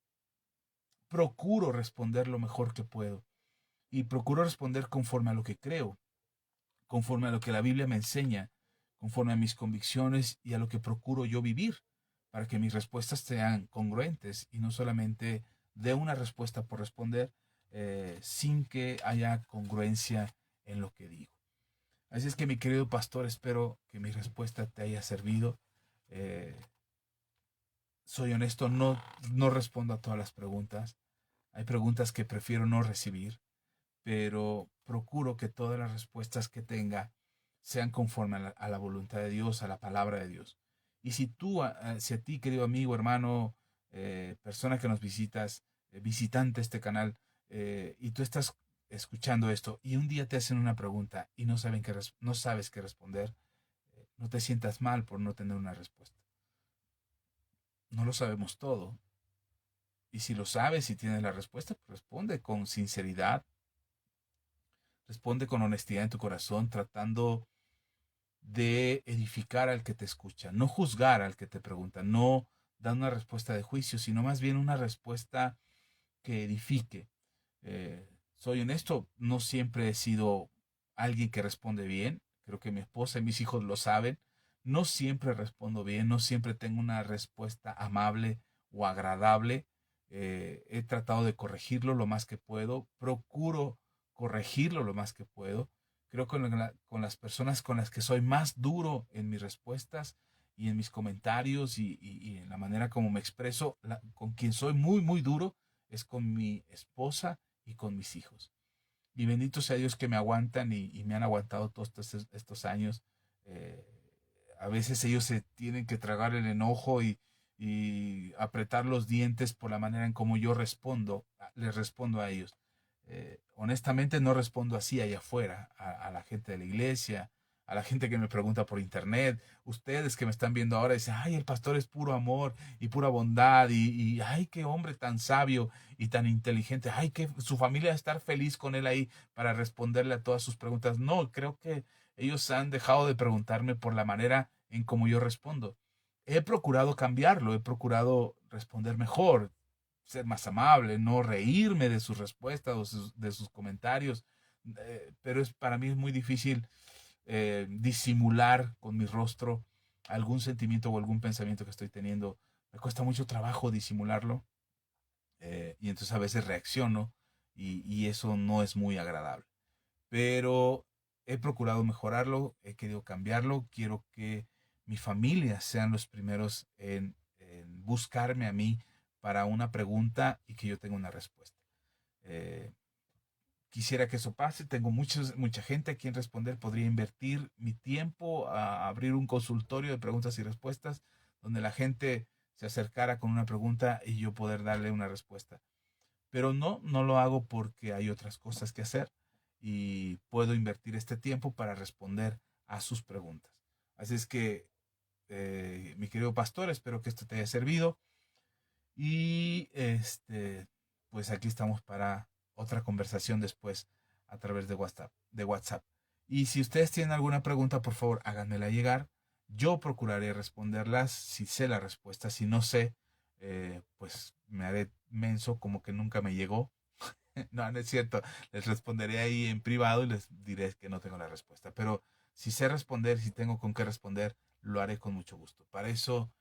procuro responder lo mejor que puedo. Y procuro responder conforme a lo que creo, conforme a lo que la Biblia me enseña, conforme a mis convicciones y a lo que procuro yo vivir, para que mis respuestas sean congruentes y no solamente dé una respuesta por responder, sin que haya congruencia en lo que digo. Así es que mi querido pastor, espero que mi respuesta te haya servido. Eh, Soy honesto, no respondo a todas las preguntas. Hay preguntas que prefiero no recibir, pero procuro que todas las respuestas que tenga sean conforme a la voluntad de Dios, a la palabra de Dios. Y si a ti, querido amigo, hermano, persona que nos visitas, visitante de este canal, y tú estás escuchando esto y un día te hacen una pregunta y no sabes qué responder, no te sientas mal por no tener una respuesta. No lo sabemos todo. Y si lo sabes y tienes la respuesta, pues responde con sinceridad, responde con honestidad en tu corazón, tratando de edificar al que te escucha, no juzgar al que te pregunta, no dar una respuesta de juicio, sino más bien una respuesta que edifique. Soy honesto, no siempre he sido alguien que responde bien, creo que mi esposa y mis hijos lo saben, no siempre respondo bien, no siempre tengo una respuesta amable o agradable. He tratado de corregirlo lo más que puedo, procuro corregirlo lo más que puedo. Creo que con las personas con las que soy más duro en mis respuestas y en mis comentarios y en la manera como me expreso, con quien soy muy, muy duro es con mi esposa y con mis hijos. Y bendito sea Dios que me aguantan y me han aguantado todos estos años. Eh, a veces ellos se tienen que tragar el enojo y apretar los dientes por la manera en como yo les respondo a ellos. Honestamente no respondo así allá afuera, a la gente de la iglesia, a la gente que me pregunta por internet, ustedes que me están viendo ahora dicen, ay, el pastor es puro amor y pura bondad ay, qué hombre tan sabio y tan inteligente, ay, que su familia va a estar feliz con él ahí para responderle a todas sus preguntas. No, creo que ellos han dejado de preguntarme por la manera en cómo yo respondo. He procurado cambiarlo, he procurado responder mejor, ser más amable, no reírme de sus respuestas o de sus comentarios, pero para mí es muy difícil disimular con mi rostro algún sentimiento o algún pensamiento que estoy teniendo. Me cuesta mucho trabajo disimularlo y entonces a veces reacciono y eso no es muy agradable. Pero he procurado mejorarlo, he querido cambiarlo, quiero que mi familia sean los primeros en buscarme a mí para una pregunta y que yo tenga una respuesta. Eh, Quisiera que eso pase, tengo mucha gente a quien responder, podría invertir mi tiempo a abrir un consultorio de preguntas y respuestas donde la gente se acercara con una pregunta y yo poder darle una respuesta. Pero no lo hago porque hay otras cosas que hacer y puedo invertir este tiempo para responder a sus preguntas. Así es que, mi querido pastor, espero que esto te haya servido y pues aquí estamos para otra conversación después a través de WhatsApp. Y si ustedes tienen alguna pregunta, por favor, háganmela llegar. Yo procuraré responderlas si sé la respuesta. Si no sé, pues me haré menso como que nunca me llegó. No, no es cierto. Les responderé ahí en privado y les diré que no tengo la respuesta. Pero si sé responder, si tengo con qué responder, lo haré con mucho gusto. Para eso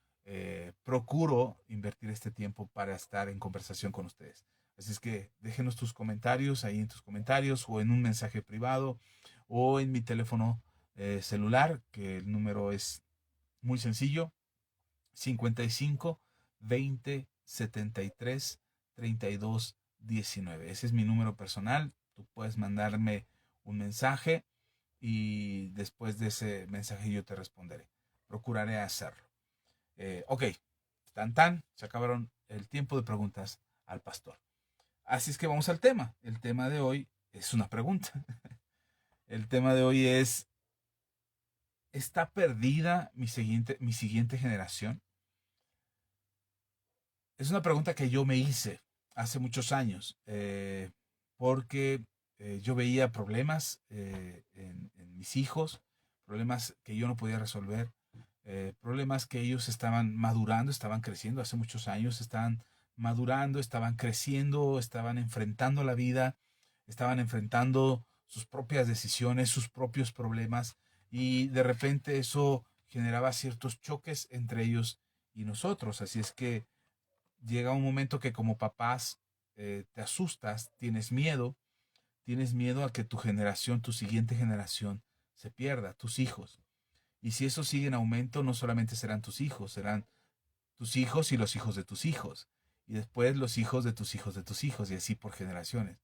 procuro invertir este tiempo para estar en conversación con ustedes. Así es que déjenos tus comentarios ahí en tus comentarios o en un mensaje privado o en mi teléfono celular, que el número es muy sencillo: 55 20 73 32 19. Ese es mi número personal. Tú puedes mandarme un mensaje y después de ese mensaje yo te responderé. Procuraré hacerlo. Ok, se acabaron el tiempo de preguntas al pastor. Así es que vamos al tema. El tema de hoy es una pregunta. El tema de hoy es, ¿está perdida mi siguiente generación? Es una pregunta que yo me hice hace muchos años, porque yo veía problemas en mis hijos, problemas que yo no podía resolver, problemas que ellos estaban madurando, estaban creciendo hace muchos años, estaban madurando, estaban creciendo, estaban enfrentando la vida, estaban enfrentando sus propias decisiones, sus propios problemas, y de repente eso generaba ciertos choques entre ellos y nosotros. Así es que llega un momento que como papás te asustas, tienes miedo a que tu generación, tu siguiente generación, se pierda, tus hijos. Y si eso sigue en aumento, no solamente serán tus hijos y los hijos de tus hijos. Y después los hijos de tus hijos de tus hijos, y así por generaciones.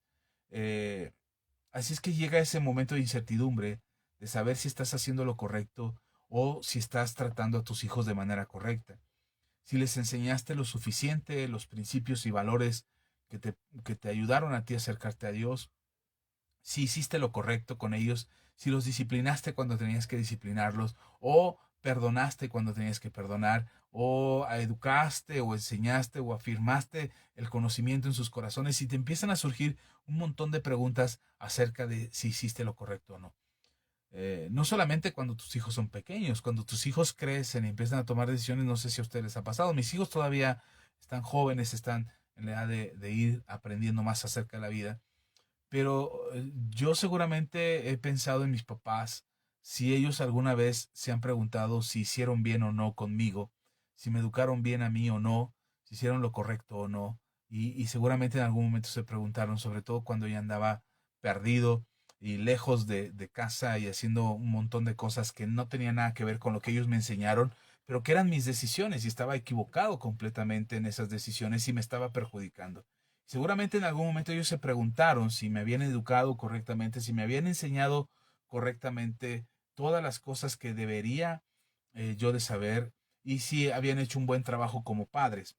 Así es que llega ese momento de incertidumbre, de saber si estás haciendo lo correcto o si estás tratando a tus hijos de manera correcta. Si les enseñaste lo suficiente, los principios y valores que te, que te ayudaron a ti a acercarte a Dios, si hiciste lo correcto con ellos, si los disciplinaste cuando tenías que disciplinarlos, o perdonaste cuando tenías que perdonar, o educaste, o enseñaste, o afirmaste el conocimiento en sus corazones, y te empiezan a surgir un montón de preguntas acerca de si hiciste lo correcto o no. No solamente cuando tus hijos son pequeños, cuando tus hijos crecen y empiezan a tomar decisiones, no sé si a ustedes les ha pasado. Mis hijos todavía están jóvenes, están en la edad de ir aprendiendo más acerca de la vida, pero yo seguramente he pensado en mis papás, si ellos alguna vez se han preguntado si hicieron bien o no conmigo, si me educaron bien a mí o no, si hicieron lo correcto o no. Y seguramente en algún momento se preguntaron, sobre todo cuando ya andaba perdido y lejos de casa y haciendo un montón de cosas que no tenían nada que ver con lo que ellos me enseñaron, pero que eran mis decisiones y estaba equivocado completamente en esas decisiones y me estaba perjudicando. Seguramente en algún momento ellos se preguntaron si me habían educado correctamente, si me habían enseñado correctamente todas las cosas que debería yo de saber y si habían hecho un buen trabajo como padres.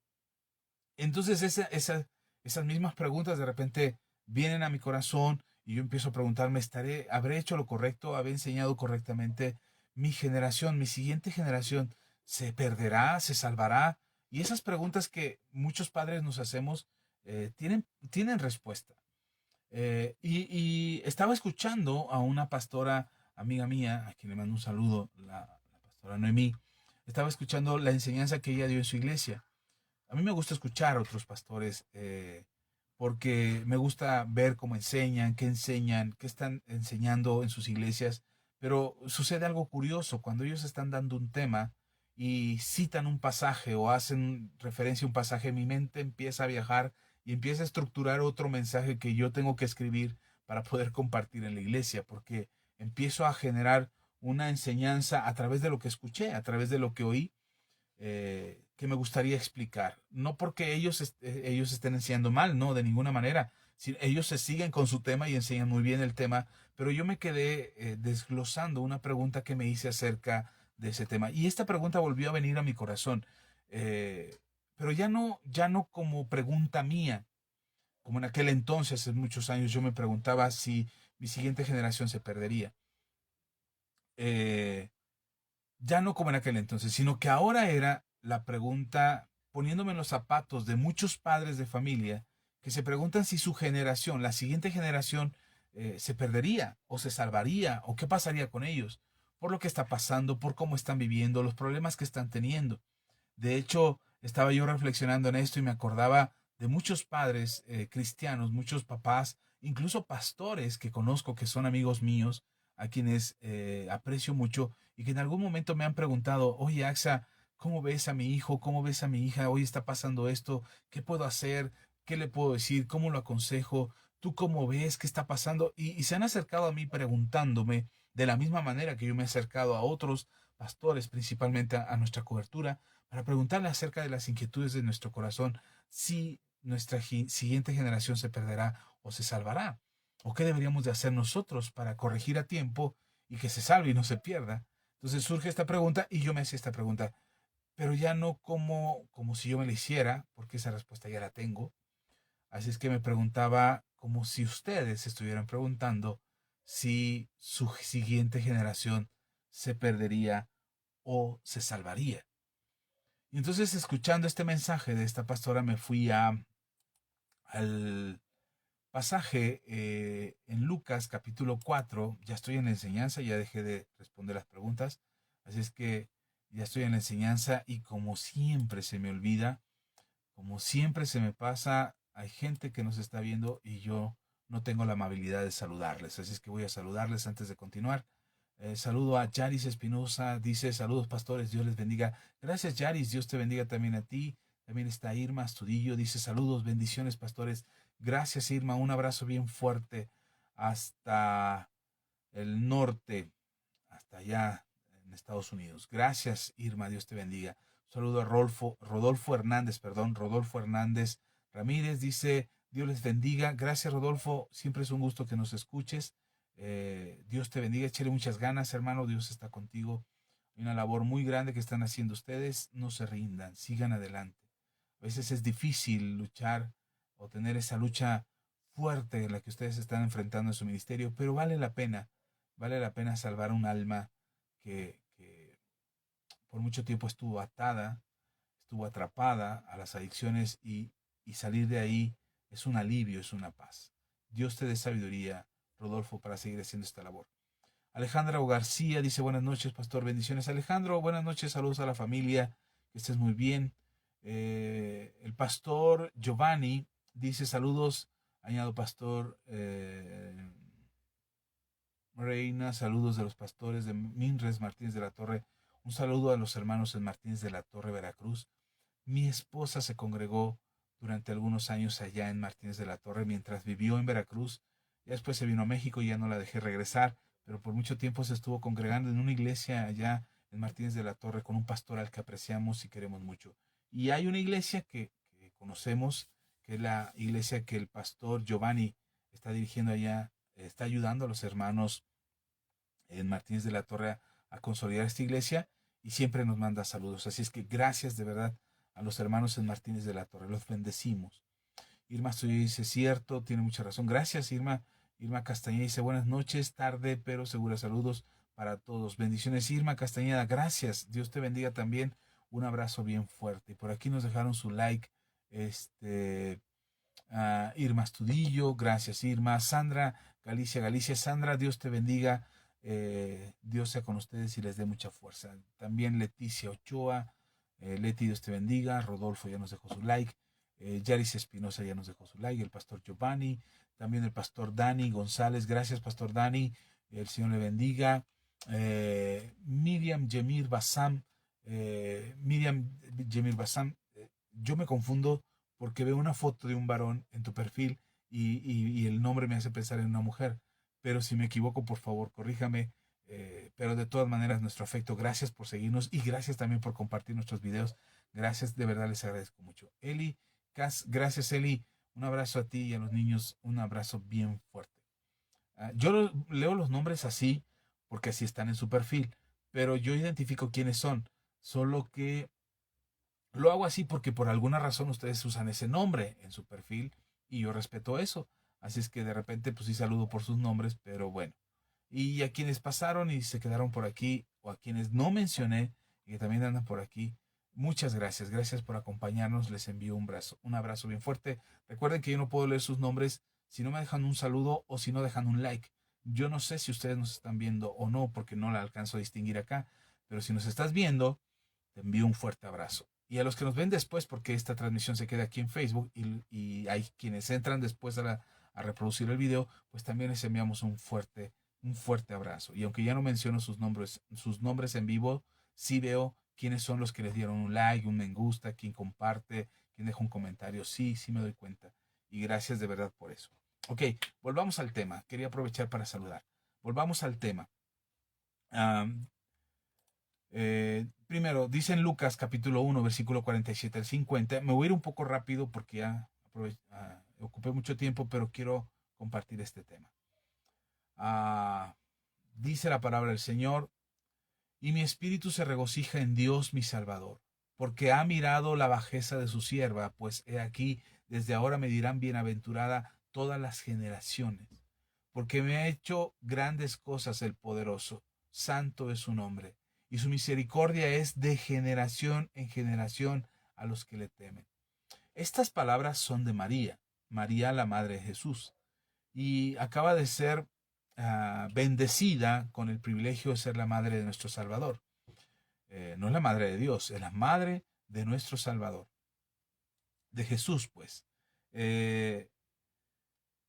Entonces esas mismas preguntas de repente vienen a mi corazón y yo empiezo a preguntarme, ¿habré hecho lo correcto? ¿Habré enseñado correctamente? Mi generación, mi siguiente generación, ¿se perderá? ¿Se salvará? Y esas preguntas que muchos padres nos hacemos tienen respuesta. Y estaba escuchando a una pastora amiga mía, a quien le mando un saludo, la pastora Noemí, estaba escuchando la enseñanza que ella dio en su iglesia. A mí me gusta escuchar a otros pastores porque me gusta ver cómo enseñan, qué están enseñando en sus iglesias, pero sucede algo curioso cuando ellos están dando un tema y citan un pasaje o hacen referencia a un pasaje, mi mente empieza a viajar y empieza a estructurar otro mensaje que yo tengo que escribir para poder compartir en la iglesia, porque empiezo a generar una enseñanza a través de lo que escuché, a través de lo que oí, que me gustaría explicar. No porque ellos estén enseñando mal, no, de ninguna manera. Si, ellos se siguen con su tema y enseñan muy bien el tema, pero yo me quedé desglosando una pregunta que me hice acerca de ese tema. Y esta pregunta volvió a venir a mi corazón, eh, pero ya no como pregunta mía, como en aquel entonces, hace muchos años, yo me preguntaba si mi siguiente generación se perdería. Eh, ya no como en aquel entonces, sino que ahora era la pregunta poniéndome en los zapatos de muchos padres de familia que se preguntan si su generación, la siguiente generación, se perdería o se salvaría o qué pasaría con ellos por lo que está pasando, por cómo están viviendo, los problemas que están teniendo. De hecho, estaba yo reflexionando en esto y me acordaba de muchos padres cristianos, muchos papás, incluso pastores que conozco que son amigos míos, a quienes aprecio mucho y que en algún momento me han preguntado, oye Axa, ¿cómo ves a mi hijo? ¿Cómo ves a mi hija? Hoy está pasando esto, ¿qué puedo hacer? ¿Qué le puedo decir? ¿Cómo lo aconsejo? ¿Tú cómo ves? ¿Qué está pasando? Y se han acercado a mí preguntándome de la misma manera que yo me he acercado a otros pastores, principalmente a nuestra cobertura, para preguntarle acerca de las inquietudes de nuestro corazón, si nuestra siguiente generación se perderá o se salvará, o qué deberíamos de hacer nosotros para corregir a tiempo y que se salve y no se pierda. Entonces surge esta pregunta y yo me hacía esta pregunta, pero ya no como si yo me la hiciera, porque esa respuesta ya la tengo. Así es que me preguntaba como si ustedes estuvieran preguntando si su siguiente generación se perdería o se salvaría. Y entonces, escuchando este mensaje de esta pastora, me fui al pasaje en Lucas capítulo 4. Ya estoy en la enseñanza, ya dejé de responder las preguntas. Así es que ya estoy en la enseñanza y como siempre se me olvida, como siempre se me pasa, hay gente que nos está viendo y yo no tengo la amabilidad de saludarles. Así es que voy a saludarles antes de continuar. Saludo a Yaris Espinosa, dice saludos pastores, Dios les bendiga. Gracias Yaris, Dios te bendiga también a ti. También está Irma Astudillo, dice saludos, bendiciones pastores. Gracias Irma, un abrazo bien fuerte hasta el norte, hasta allá en Estados Unidos. Gracias Irma, Dios te bendiga. Saludo a Rodolfo Hernández, perdón, Rodolfo Hernández Ramírez, dice Dios les bendiga. Gracias Rodolfo, siempre es un gusto que nos escuches. Dios te bendiga, échale muchas ganas, hermano, Dios está contigo. Hay una labor muy grande que están haciendo ustedes. No se rindan, sigan adelante. A veces es difícil luchar o tener esa lucha fuerte en la que ustedes están enfrentando en su ministerio, pero vale la pena salvar un alma que por mucho tiempo estuvo atada, estuvo atrapada a las adicciones y salir de ahí es un alivio, es una paz. Dios te dé sabiduría, Rodolfo, para seguir haciendo esta labor. Alejandra García dice buenas noches, pastor, bendiciones. Alejandro, buenas noches, saludos a la familia, que estés muy bien. El pastor Giovanni dice saludos, añado pastor Reina, saludos de los pastores de Minres Martínez de la Torre. Un saludo a los hermanos en Martínez de la Torre, Veracruz. Mi esposa se congregó durante algunos años allá en Martínez de la Torre mientras vivió en Veracruz. Ya después se vino a México y ya no la dejé regresar, pero por mucho tiempo se estuvo congregando en una iglesia allá en Martínez de la Torre con un pastor al que apreciamos y queremos mucho. Y hay una iglesia que conocemos, que es la iglesia que el pastor Giovanni está dirigiendo allá, está ayudando a los hermanos en Martínez de la Torre a consolidar esta iglesia y siempre nos manda saludos. Así es que gracias de verdad a los hermanos en Martínez de la Torre, los bendecimos. Irma Estoy dice, cierto, tiene mucha razón. Gracias, Irma. Irma Castañeda dice, buenas noches, tarde, pero segura. Saludos para todos. Bendiciones, Irma Castañeda. Gracias. Dios te bendiga también. Un abrazo bien fuerte. Y por aquí nos dejaron su like. Irma Estudillo. Gracias, Irma. Sandra Galicia. Sandra, Dios te bendiga. Dios sea con ustedes y les dé mucha fuerza. También Leticia Ochoa. Leti, Dios te bendiga. Rodolfo ya nos dejó su like. Yaris Espinosa ya nos dejó su like, el pastor Giovanni, también el pastor Dani González, gracias pastor Dani, el Señor le bendiga. Miriam Yemir Bassam, yo me confundo porque veo una foto de un varón en tu perfil y el nombre me hace pensar en una mujer, pero si me equivoco, por favor, corríjame. Pero de todas maneras, nuestro afecto, gracias por seguirnos y gracias también por compartir nuestros videos. Gracias, de verdad les agradezco mucho. Eli Gracias, Eli. Un abrazo a ti y a los niños. Un abrazo bien fuerte. Yo leo los nombres así porque así están en su perfil, pero yo identifico quiénes son. Solo que lo hago así porque por alguna razón ustedes usan ese nombre en su perfil y yo respeto eso. Así es que de repente pues sí saludo por sus nombres, pero bueno. Y a quienes pasaron y se quedaron por aquí o a quienes no mencioné y que también andan por aquí, muchas gracias. Gracias por acompañarnos. Les envío un abrazo bien fuerte. Recuerden que yo no puedo leer sus nombres si no me dejan un saludo o si no dejan un like. Yo no sé si ustedes nos están viendo o no porque no la alcanzo a distinguir acá, pero si nos estás viendo, te envío un fuerte abrazo. Y a los que nos ven después, porque esta transmisión se queda aquí en Facebook y hay quienes entran después a reproducir el video, pues también les enviamos un fuerte abrazo. Y aunque ya no menciono sus nombres en vivo, sí veo quiénes son los que les dieron un like, un me gusta, quién comparte, quién deja un comentario. Sí, sí me doy cuenta. Y gracias de verdad por eso. Ok, volvamos al tema. Quería aprovechar para saludar. Volvamos al tema. Primero, dice en Lucas capítulo 1, versículo 47 al 50. Me voy a ir un poco rápido porque ya ocupé mucho tiempo, pero quiero compartir este tema. Dice la palabra del Señor, y mi espíritu se regocija en Dios mi Salvador, porque ha mirado la bajeza de su sierva, pues he aquí, desde ahora me dirán bienaventurada todas las generaciones, porque me ha hecho grandes cosas el poderoso, santo es su nombre, y su misericordia es de generación en generación a los que le temen. Estas palabras son de María, María la madre de Jesús, y acaba de ser bendecida con el privilegio de ser la madre de nuestro Salvador. No es la madre de Dios, es la madre de nuestro Salvador, de Jesús, pues.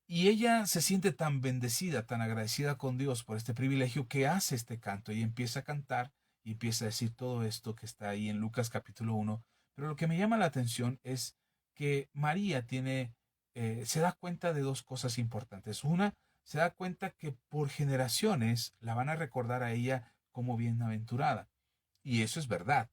Y ella se siente tan bendecida, tan agradecida con Dios por este privilegio que hace este canto y empieza a cantar y empieza a decir todo esto que está ahí en Lucas capítulo 1. Pero lo que me llama la atención es que María se da cuenta de dos cosas importantes. Una, se da cuenta que por generaciones la van a recordar a ella como bienaventurada. Y eso es verdad.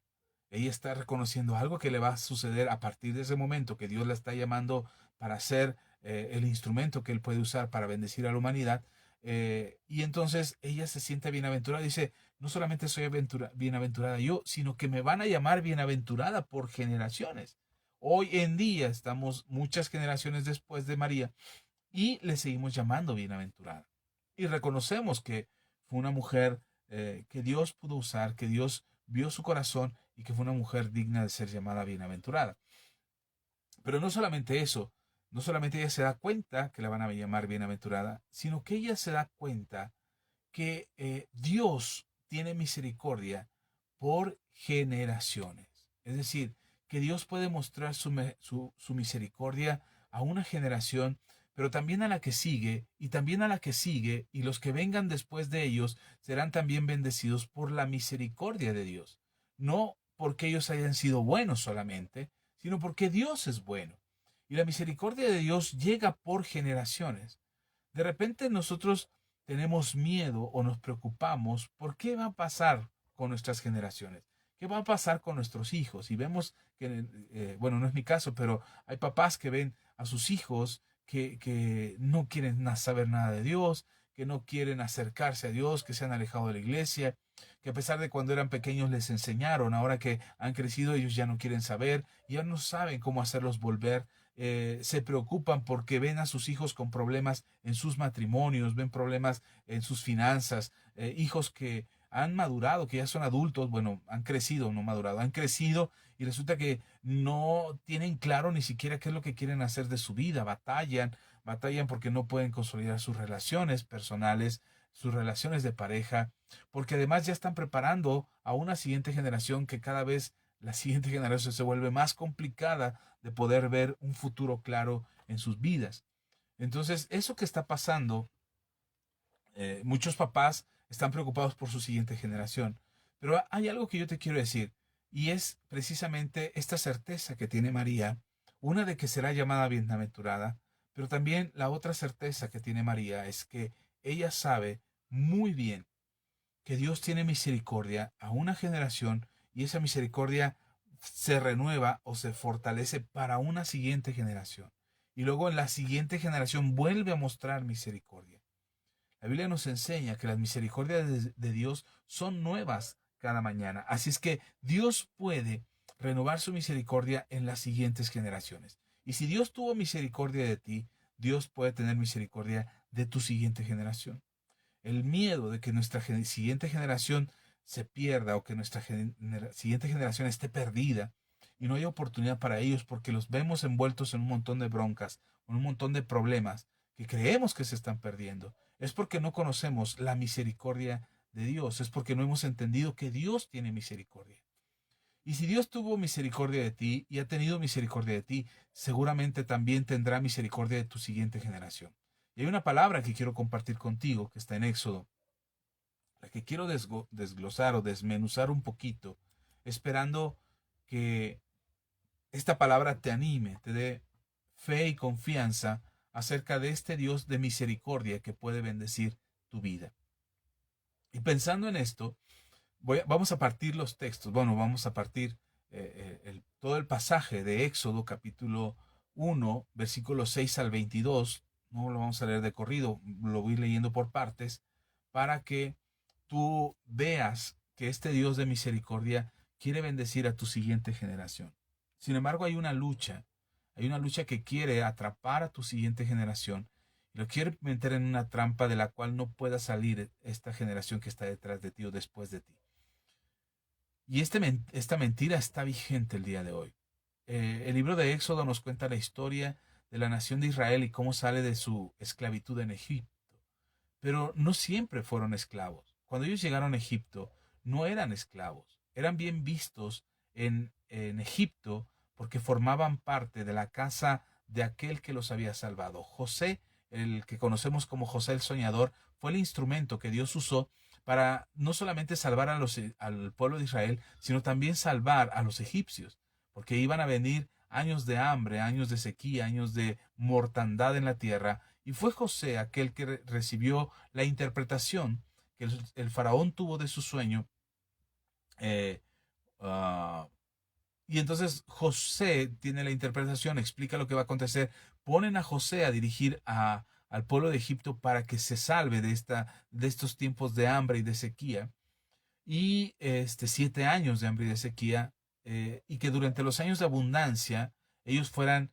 Ella está reconociendo algo que le va a suceder a partir de ese momento que Dios la está llamando para ser el instrumento que Él puede usar para bendecir a la humanidad. Y entonces ella se siente bienaventurada. Dice, no solamente soy bienaventurada yo, sino que me van a llamar bienaventurada por generaciones. Hoy en día estamos muchas generaciones después de María y le seguimos llamando bienaventurada. Y reconocemos que fue una mujer que Dios pudo usar, que Dios vio su corazón y que fue una mujer digna de ser llamada bienaventurada. Pero no solamente eso, no solamente ella se da cuenta que la van a llamar bienaventurada, sino que ella se da cuenta que Dios tiene misericordia por generaciones. Es decir, que Dios puede mostrar su misericordia a una generación, pero también a la que sigue, y también a la que sigue, y los que vengan después de ellos serán también bendecidos por la misericordia de Dios. No porque ellos hayan sido buenos solamente, sino porque Dios es bueno. Y la misericordia de Dios llega por generaciones. De repente nosotros tenemos miedo o nos preocupamos por qué va a pasar con nuestras generaciones, qué va a pasar con nuestros hijos. Y vemos que, bueno, no es mi caso, pero hay papás que ven a sus hijos que no quieren saber nada de Dios, que no quieren acercarse a Dios, que se han alejado de la iglesia, que a pesar de cuando eran pequeños les enseñaron, ahora que han crecido ellos ya no quieren saber, ya no saben cómo hacerlos volver. Se preocupan porque ven a sus hijos con problemas en sus matrimonios, ven problemas en sus finanzas, hijos que han madurado, que ya son adultos, bueno, han crecido, no madurado, han crecido y resulta que no tienen claro ni siquiera qué es lo que quieren hacer de su vida, batallan porque no pueden consolidar sus relaciones personales, sus relaciones de pareja, porque además ya están preparando a una siguiente generación que cada vez la siguiente generación se vuelve más complicada de poder ver un futuro claro en sus vidas. Entonces, eso que está pasando, muchos papás están preocupados por su siguiente generación. Pero hay algo que yo te quiero decir, y es precisamente esta certeza que tiene María, una de que será llamada bienaventurada, pero también la otra certeza que tiene María es que ella sabe muy bien que Dios tiene misericordia a una generación y esa misericordia se renueva o se fortalece para una siguiente generación. Y luego en la siguiente generación vuelve a mostrar misericordia. La Biblia nos enseña que las misericordias de Dios son nuevas cada mañana. Así es que Dios puede renovar su misericordia en las siguientes generaciones. Y si Dios tuvo misericordia de ti, Dios puede tener misericordia de tu siguiente generación. El miedo de que nuestra siguiente generación se pierda o que nuestra siguiente generación esté perdida y no haya oportunidad para ellos porque los vemos envueltos en un montón de broncas, en un montón de problemas que creemos que se están perdiendo. Es porque no conocemos la misericordia de Dios, es porque no hemos entendido que Dios tiene misericordia. Y si Dios tuvo misericordia de ti y ha tenido misericordia de ti, seguramente también tendrá misericordia de tu siguiente generación. Y hay una palabra que quiero compartir contigo que está en Éxodo, la que quiero desglosar o desmenuzar un poquito, esperando que esta palabra te anime, te dé fe y confianza acerca de este Dios de misericordia que puede bendecir tu vida. Y pensando en esto, vamos a partir los textos. Bueno, vamos a partir todo el pasaje de Éxodo capítulo 1, versículos 6 al 22. No lo vamos a leer de corrido, lo voy leyendo por partes para que tú veas que este Dios de misericordia quiere bendecir a tu siguiente generación. Sin embargo, hay una lucha que quiere atrapar a tu siguiente generación y lo quiere meter en una trampa de la cual no pueda salir esta generación que está detrás de ti o después de ti. Y esta mentira está vigente el día de hoy. El libro de Éxodo nos cuenta la historia de la nación de Israel y cómo sale de su esclavitud en Egipto. Pero no siempre fueron esclavos. Cuando ellos llegaron a Egipto, no eran esclavos. Eran bien vistos en Egipto porque formaban parte de la casa de aquel que los había salvado. José, el que conocemos como José el Soñador, fue el instrumento que Dios usó para no solamente salvar al pueblo de Israel, sino también salvar a los egipcios, porque iban a venir años de hambre, años de sequía, años de mortandad en la tierra, y fue José aquel que recibió la interpretación que el faraón tuvo de su sueño. eh, uh, y entonces José tiene la interpretación, explica lo que va a acontecer, ponen a José a dirigir al pueblo de Egipto para que se salve de estos tiempos de hambre y de sequía. y 7 años de hambre y de sequía, y que durante los años de abundancia ellos fueran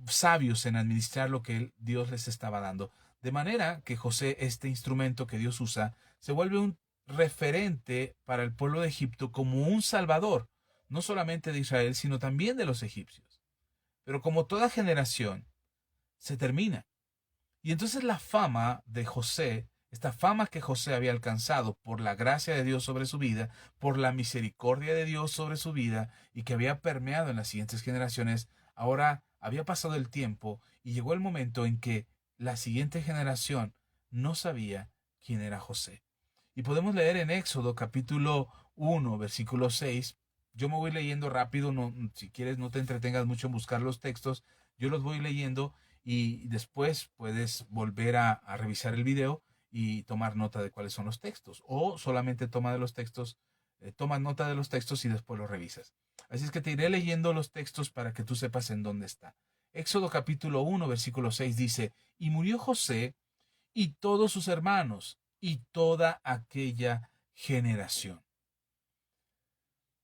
sabios en administrar lo que Dios les estaba dando. De manera que José, este instrumento que Dios usa, se vuelve un referente para el pueblo de Egipto como un salvador, no solamente de Israel, sino también de los egipcios. Pero como toda generación, se termina. Y entonces la fama de José, esta fama que José había alcanzado por la gracia de Dios sobre su vida, por la misericordia de Dios sobre su vida y que había permeado en las siguientes generaciones, ahora había pasado el tiempo y llegó el momento en que la siguiente generación no sabía quién era José. Y podemos leer en Éxodo capítulo 1, versículo 6. Yo me voy leyendo rápido, no, si quieres no te entretengas mucho en buscar los textos, yo los voy leyendo y después puedes volver a revisar el video y tomar nota de cuáles son los textos. O solamente tomas nota de los textos y después los revisas. Así es que te iré leyendo los textos para que tú sepas en dónde está. Éxodo capítulo 1, versículo 6 dice, y murió José y todos sus hermanos y toda aquella generación.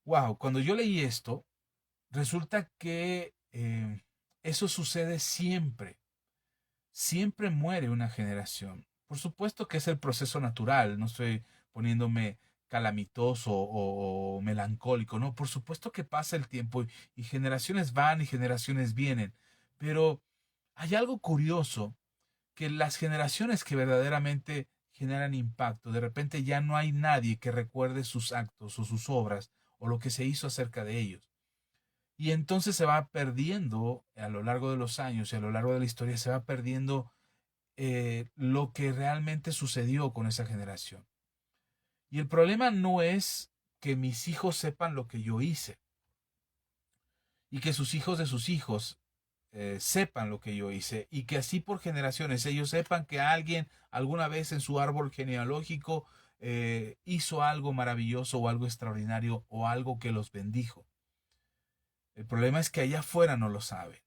Wow, cuando yo leí esto, resulta que eso sucede siempre. Siempre muere una generación. Por supuesto que es el proceso natural, no estoy poniéndome calamitoso o melancólico, no, por supuesto que pasa el tiempo y generaciones van y generaciones vienen, pero hay algo curioso, que las generaciones que verdaderamente generan impacto, de repente ya no hay nadie que recuerde sus actos o sus obras o lo que se hizo acerca de ellos. Y entonces se va perdiendo a lo largo de los años y a lo largo de la historia se va perdiendo lo que realmente sucedió con esa generación. Y el problema no es que mis hijos sepan lo que yo hice y que sus hijos de sus hijos sepan lo que yo hice y que así por generaciones ellos sepan que alguien alguna vez en su árbol genealógico hizo algo maravilloso o algo extraordinario o algo que los bendijo. El problema es que allá afuera no lo saben.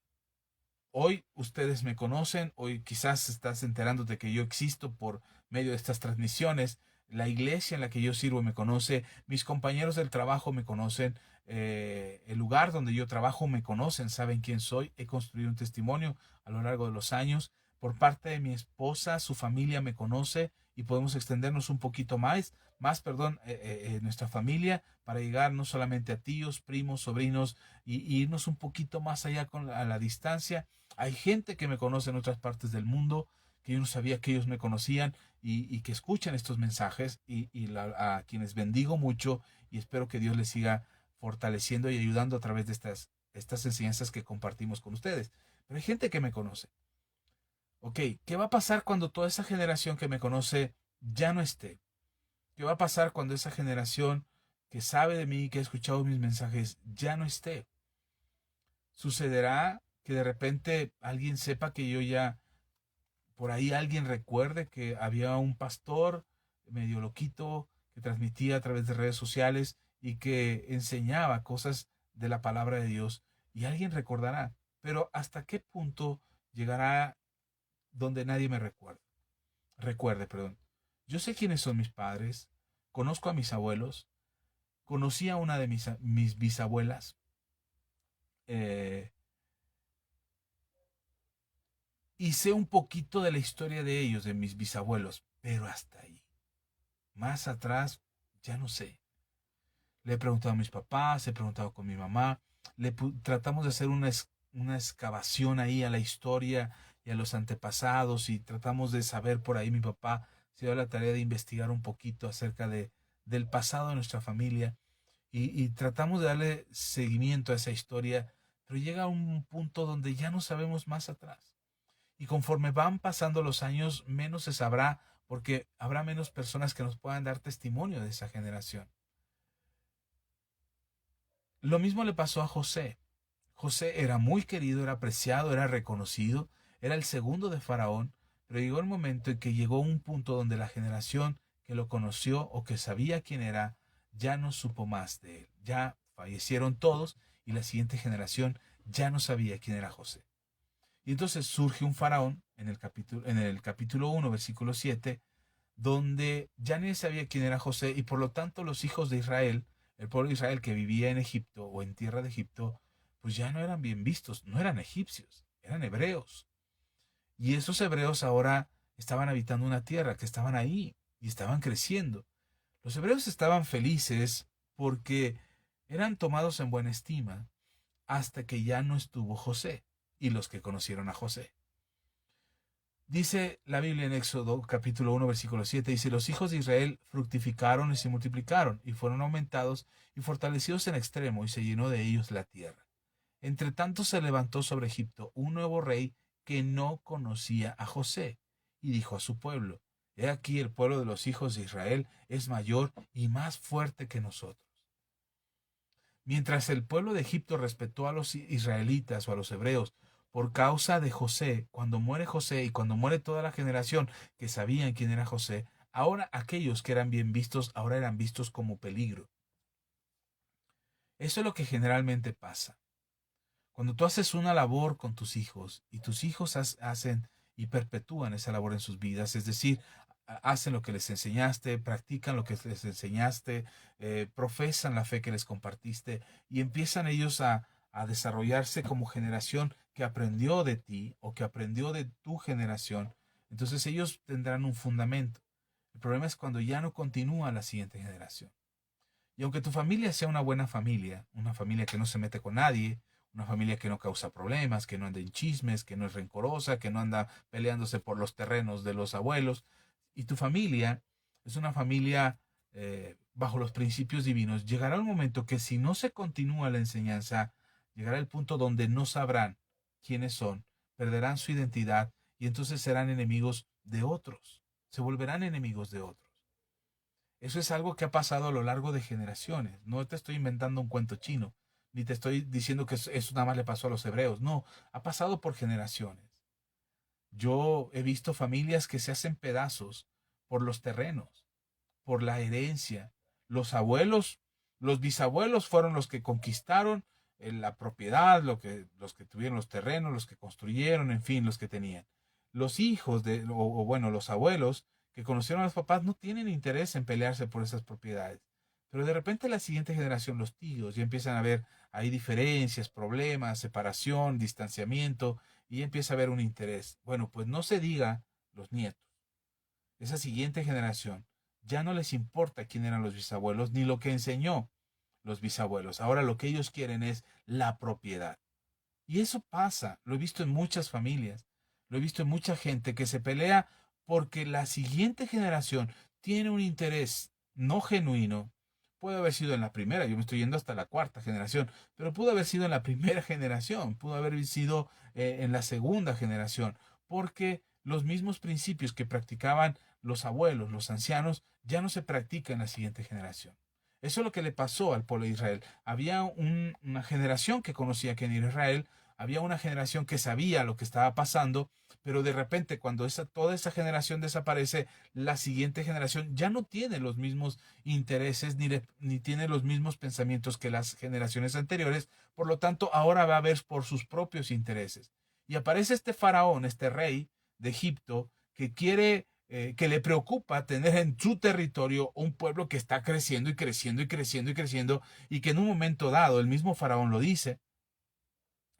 Hoy ustedes me conocen, hoy quizás estás enterando de que yo existo por medio de estas transmisiones. La iglesia en la que yo sirvo me conoce, mis compañeros del trabajo me conocen, el lugar donde yo trabajo me conocen, saben quién soy. He construido un testimonio a lo largo de los años. Por parte de mi esposa, su familia me conoce y podemos extendernos un poquito nuestra familia para llegar no solamente a tíos, primos, sobrinos y irnos un poquito más allá a la distancia. Hay gente que me conoce en otras partes del mundo, que yo no sabía que ellos me conocían y que escuchan estos mensajes a quienes bendigo mucho y espero que Dios les siga fortaleciendo y ayudando a través de estas enseñanzas que compartimos con ustedes. Pero hay gente que me conoce. Ok, ¿qué va a pasar cuando toda esa generación que me conoce ya no esté? ¿Qué va a pasar cuando esa generación que sabe de mí, que ha escuchado mis mensajes, ya no esté? Sucederá que de repente alguien sepa que yo ya, por ahí alguien recuerde que había un pastor medio loquito que transmitía a través de redes sociales y que enseñaba cosas de la palabra de Dios y alguien recordará. Pero ¿hasta qué punto llegará donde nadie me recuerde, perdón? Yo sé quiénes son mis padres, conozco a mis abuelos, conocí a una de mis bisabuelas, eh, y sé un poquito de la historia de ellos, de mis bisabuelos, pero hasta ahí. Más atrás, ya no sé. Le he preguntado a mis papás, he preguntado con mi mamá, tratamos de hacer una excavación ahí a la historia y a los antepasados y tratamos de saber por ahí. Mi papá se dio la tarea de investigar un poquito acerca del pasado de nuestra familia y tratamos de darle seguimiento a esa historia, pero llega un punto donde ya no sabemos más atrás. Y conforme van pasando los años, menos se sabrá porque habrá menos personas que nos puedan dar testimonio de esa generación. Lo mismo le pasó a José. José era muy querido, era apreciado, era reconocido, era el segundo de Faraón, pero llegó el momento en que llegó un punto donde la generación que lo conoció o que sabía quién era ya no supo más de él. Ya fallecieron todos y la siguiente generación ya no sabía quién era José. Y entonces surge un faraón en el capítulo 1, versículo 7, donde ya nadie sabía quién era José y por lo tanto los hijos de Israel, el pueblo de Israel que vivía en Egipto o en tierra de Egipto, pues ya no eran bien vistos, no eran egipcios, eran hebreos. Y esos hebreos ahora estaban habitando una tierra, que estaban ahí y estaban creciendo. Los hebreos estaban felices porque eran tomados en buena estima hasta que ya no estuvo José y los que conocieron a José. Dice la Biblia en Éxodo capítulo 1 versículo 7, dice, los hijos de Israel fructificaron y se multiplicaron y fueron aumentados y fortalecidos en extremo y se llenó de ellos la tierra. Entre tanto se levantó sobre Egipto un nuevo rey que no conocía a José y dijo a su pueblo, he aquí el pueblo de los hijos de Israel es mayor y más fuerte que nosotros. Mientras el pueblo de Egipto respetó a los israelitas o a los hebreos por causa de José, cuando muere José y cuando muere toda la generación que sabían quién era José, ahora aquellos que eran bien vistos ahora eran vistos como peligro. Eso es lo que generalmente pasa. Cuando tú haces una labor con tus hijos y tus hijos hacen y perpetúan esa labor en sus vidas, es decir, hacen lo que les enseñaste, practican lo que les enseñaste, profesan la fe que les compartiste y empiezan ellos a desarrollarse como generación que aprendió de ti o que aprendió de tu generación, entonces ellos tendrán un fundamento. El problema es cuando ya no continúa la siguiente generación. Y aunque tu familia sea una familia que no se mete con nadie, una familia que no causa problemas, que no anda en chismes, que no es rencorosa, que no anda peleándose por los terrenos de los abuelos, y tu familia es una familia bajo los principios divinos, llegará un momento que si no se continúa la enseñanza, llegará el punto donde no sabrán quiénes son, perderán su identidad y entonces serán enemigos de otros, se volverán enemigos de otros. Eso es algo que ha pasado a lo largo de generaciones. No te estoy inventando un cuento chino, ni te estoy diciendo que eso nada más le pasó a los hebreos. No, ha pasado por generaciones. Yo he visto familias que se hacen pedazos por los terrenos, por la herencia. Los abuelos, los bisabuelos fueron los que conquistaron la propiedad, los que tuvieron los terrenos, los que construyeron, en fin, los que tenían. Los hijos o bueno, los abuelos que conocieron a los papás no tienen interés en pelearse por esas propiedades. Pero de repente la siguiente generación, los tíos, ya empiezan a ver ahí diferencias, problemas, separación, distanciamiento, y ya empieza a haber un interés. Bueno, pues no se diga los nietos. Esa siguiente generación ya no les importa quién eran los bisabuelos ni lo que enseñó los bisabuelos. Ahora lo que ellos quieren es la propiedad. Y eso pasa, lo he visto en muchas familias, lo he visto en mucha gente que se pelea porque la siguiente generación tiene un interés no genuino. Puede haber sido en la primera, yo me estoy yendo hasta la cuarta generación, pero pudo haber sido en la primera generación, pudo haber sido en la segunda generación, porque los mismos principios que practicaban los abuelos, los ancianos, ya no se practican en la siguiente generación. Eso es lo que le pasó al pueblo de Israel. Había una generación que conocía quién era Israel, había una generación que sabía lo que estaba pasando, pero de repente cuando toda esa generación desaparece, la siguiente generación ya no tiene los mismos intereses ni tiene los mismos pensamientos que las generaciones anteriores, por lo tanto ahora va a ver por sus propios intereses. Y aparece este faraón, este rey de Egipto, que le preocupa tener en su territorio un pueblo que está creciendo y creciendo y creciendo y creciendo y que en un momento dado, el mismo faraón lo dice,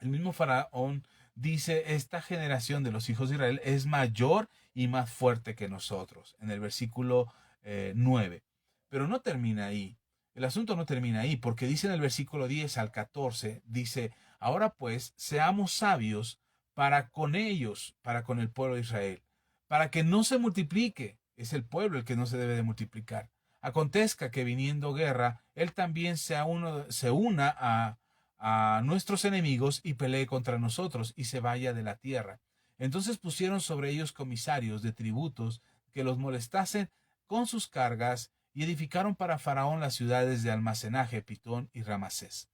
el mismo faraón dice, esta generación de los hijos de Israel es mayor y más fuerte que nosotros, en el versículo 9. Pero no termina ahí. El asunto no termina ahí, porque dice en el versículo 10 al 14, dice, ahora pues seamos sabios para con ellos, para con el pueblo de Israel, para que no se multiplique. Es el pueblo el que no se debe de multiplicar. Acontezca que viniendo guerra, él también se una a nuestros enemigos y pelee contra nosotros y se vaya de la tierra. Entonces pusieron sobre ellos comisarios de tributos que los molestasen con sus cargas y edificaron para Faraón las ciudades de almacenaje, Pitón y Ramasés.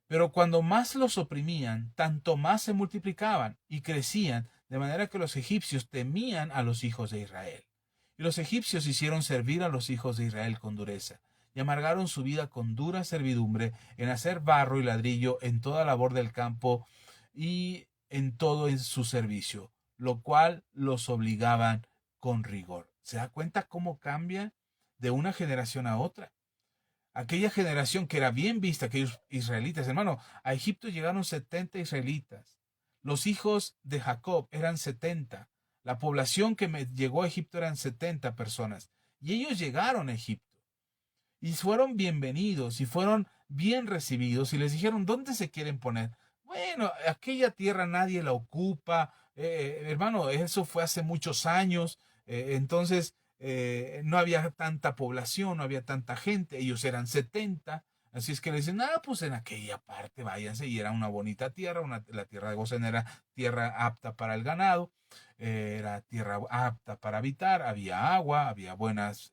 Pero cuando más los oprimían, tanto más se multiplicaban y crecían, de manera que los egipcios temían a los hijos de Israel. Y los egipcios hicieron servir a los hijos de Israel con dureza, y amargaron su vida con dura servidumbre en hacer barro y ladrillo en toda labor del campo y en todo en su servicio, lo cual los obligaban con rigor. ¿Se da cuenta cómo cambia de una generación a otra? Aquella generación que era bien vista, aquellos israelitas, hermano, a Egipto llegaron 70 israelitas. Los hijos de Jacob eran 70. La población que llegó a Egipto eran 70 personas. Y ellos llegaron a Egipto. Y fueron bienvenidos y fueron bien recibidos y les dijeron, ¿dónde se quieren poner? Bueno, aquella tierra nadie la ocupa, hermano, eso fue hace muchos años, entonces no había tanta población, no había tanta gente, ellos eran 70, así es que le dicen, pues en aquella parte váyanse, y era una bonita tierra, la tierra de Gosén era tierra apta para el ganado, era tierra apta para habitar, había agua, había buenos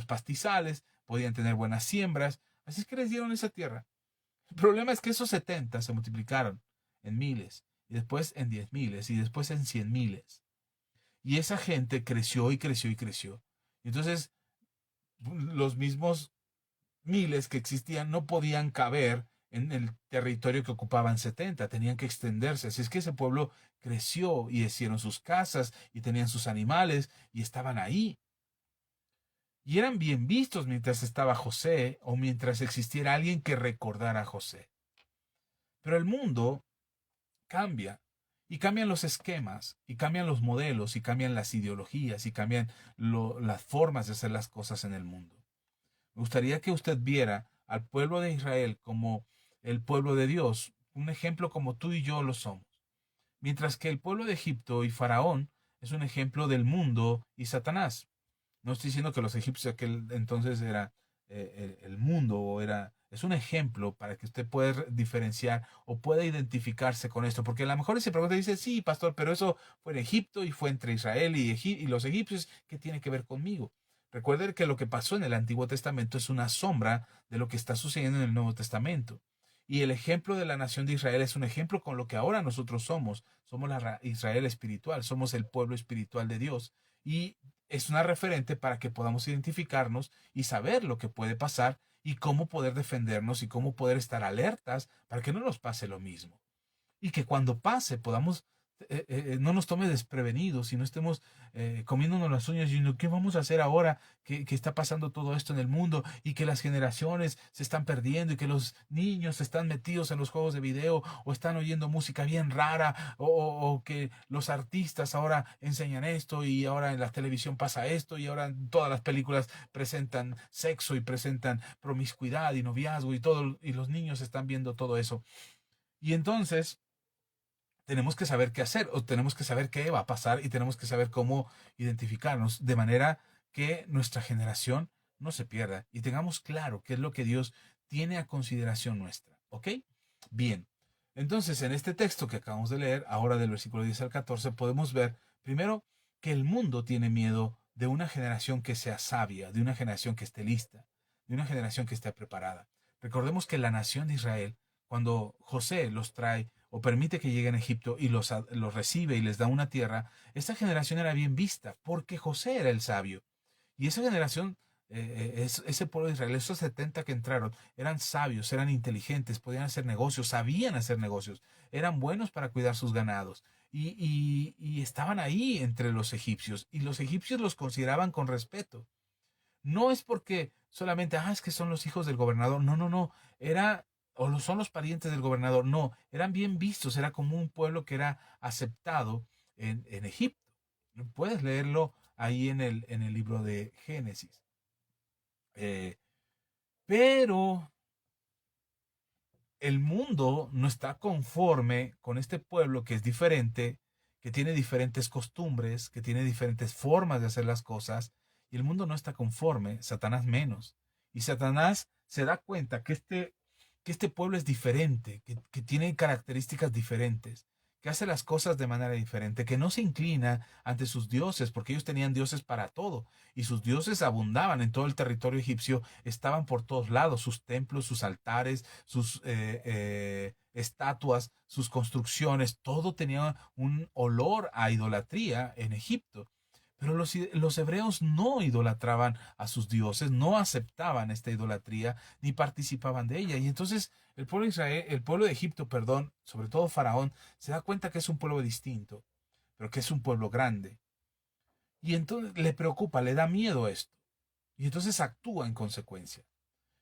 pastizales, podían tener buenas siembras, así es que les dieron esa tierra. El problema es que esos 70 se multiplicaron en miles, y después en 10 miles, y después en 100 miles. Y esa gente creció y creció y creció. Y entonces los mismos miles que existían no podían caber en el territorio que ocupaban 70, tenían que extenderse. Así es que ese pueblo creció y hicieron sus casas y tenían sus animales y estaban ahí. Y eran bien vistos mientras estaba José o mientras existiera alguien que recordara a José. Pero el mundo cambia y cambian los esquemas y cambian los modelos y cambian las ideologías y cambian las formas de hacer las cosas en el mundo. Me gustaría que usted viera al pueblo de Israel como el pueblo de Dios, un ejemplo como tú y yo lo somos. Mientras que el pueblo de Egipto y Faraón es un ejemplo del mundo y Satanás. No estoy diciendo que los egipcios aquel entonces era el mundo o era... Es un ejemplo para que usted pueda diferenciar o pueda identificarse con esto. Porque a lo mejor se pregunta y dice, sí, pastor, pero eso fue en Egipto y fue entre Israel y los egipcios. ¿Qué tiene que ver conmigo? Recuerden que lo que pasó en el Antiguo Testamento es una sombra de lo que está sucediendo en el Nuevo Testamento. Y el ejemplo de la nación de Israel es un ejemplo con lo que ahora nosotros somos. Somos la Israel espiritual, somos el pueblo espiritual de Dios. Y es una referente para que podamos identificarnos y saber lo que puede pasar y cómo poder defendernos y cómo poder estar alertas para que no nos pase lo mismo. Y que cuando pase podamos, no nos tome desprevenidos y no estemos comiéndonos las uñas y diciendo, ¿qué vamos a hacer ahora que está pasando todo esto en el mundo y que las generaciones se están perdiendo y que los niños están metidos en los juegos de video o están oyendo música bien rara o que los artistas ahora enseñan esto y ahora en la televisión pasa esto y ahora en todas las películas presentan sexo y presentan promiscuidad y noviazgo y todo y los niños están viendo todo eso? Y entonces tenemos que saber qué hacer o tenemos que saber qué va a pasar y tenemos que saber cómo identificarnos de manera que nuestra generación no se pierda y tengamos claro qué es lo que Dios tiene a consideración nuestra. ¿Ok? Bien. Entonces, en este texto que acabamos de leer, ahora del versículo 10 al 14, podemos ver primero que el mundo tiene miedo de una generación que sea sabia, de una generación que esté lista, de una generación que esté preparada. Recordemos que la nación de Israel, cuando José los trae o permite que lleguen a Egipto y los recibe y les da una tierra, esta generación era bien vista porque José era el sabio. Y esa generación, ese pueblo de Israel, esos 70 que entraron, eran sabios, eran inteligentes, podían hacer negocios, sabían hacer negocios, eran buenos para cuidar sus ganados. Y estaban ahí entre los egipcios y los egipcios los consideraban con respeto. No es porque solamente, es que son los hijos del gobernador. No, no, no. Era, son los parientes del gobernador. No, eran bien vistos. Era como un pueblo que era aceptado en Egipto. Puedes leerlo ahí en el libro de Génesis. Pero el mundo no está conforme con este pueblo que es diferente, que tiene diferentes costumbres, que tiene diferentes formas de hacer las cosas, y el mundo no está conforme, Satanás menos. Y Satanás se da cuenta que este pueblo es diferente, que tiene características diferentes, que hace las cosas de manera diferente, que no se inclina ante sus dioses, porque ellos tenían dioses para todo, y sus dioses abundaban en todo el territorio egipcio, estaban por todos lados, sus templos, sus altares, sus estatuas, sus construcciones, todo tenía un olor a idolatría en Egipto. Pero los hebreos no idolatraban a sus dioses, no aceptaban esta idolatría ni participaban de ella. Y entonces el pueblo de Israel, el pueblo de Egipto, perdón, sobre todo Faraón, se da cuenta que es un pueblo distinto, pero que es un pueblo grande. Y entonces le preocupa, le da miedo esto. Y entonces actúa en consecuencia.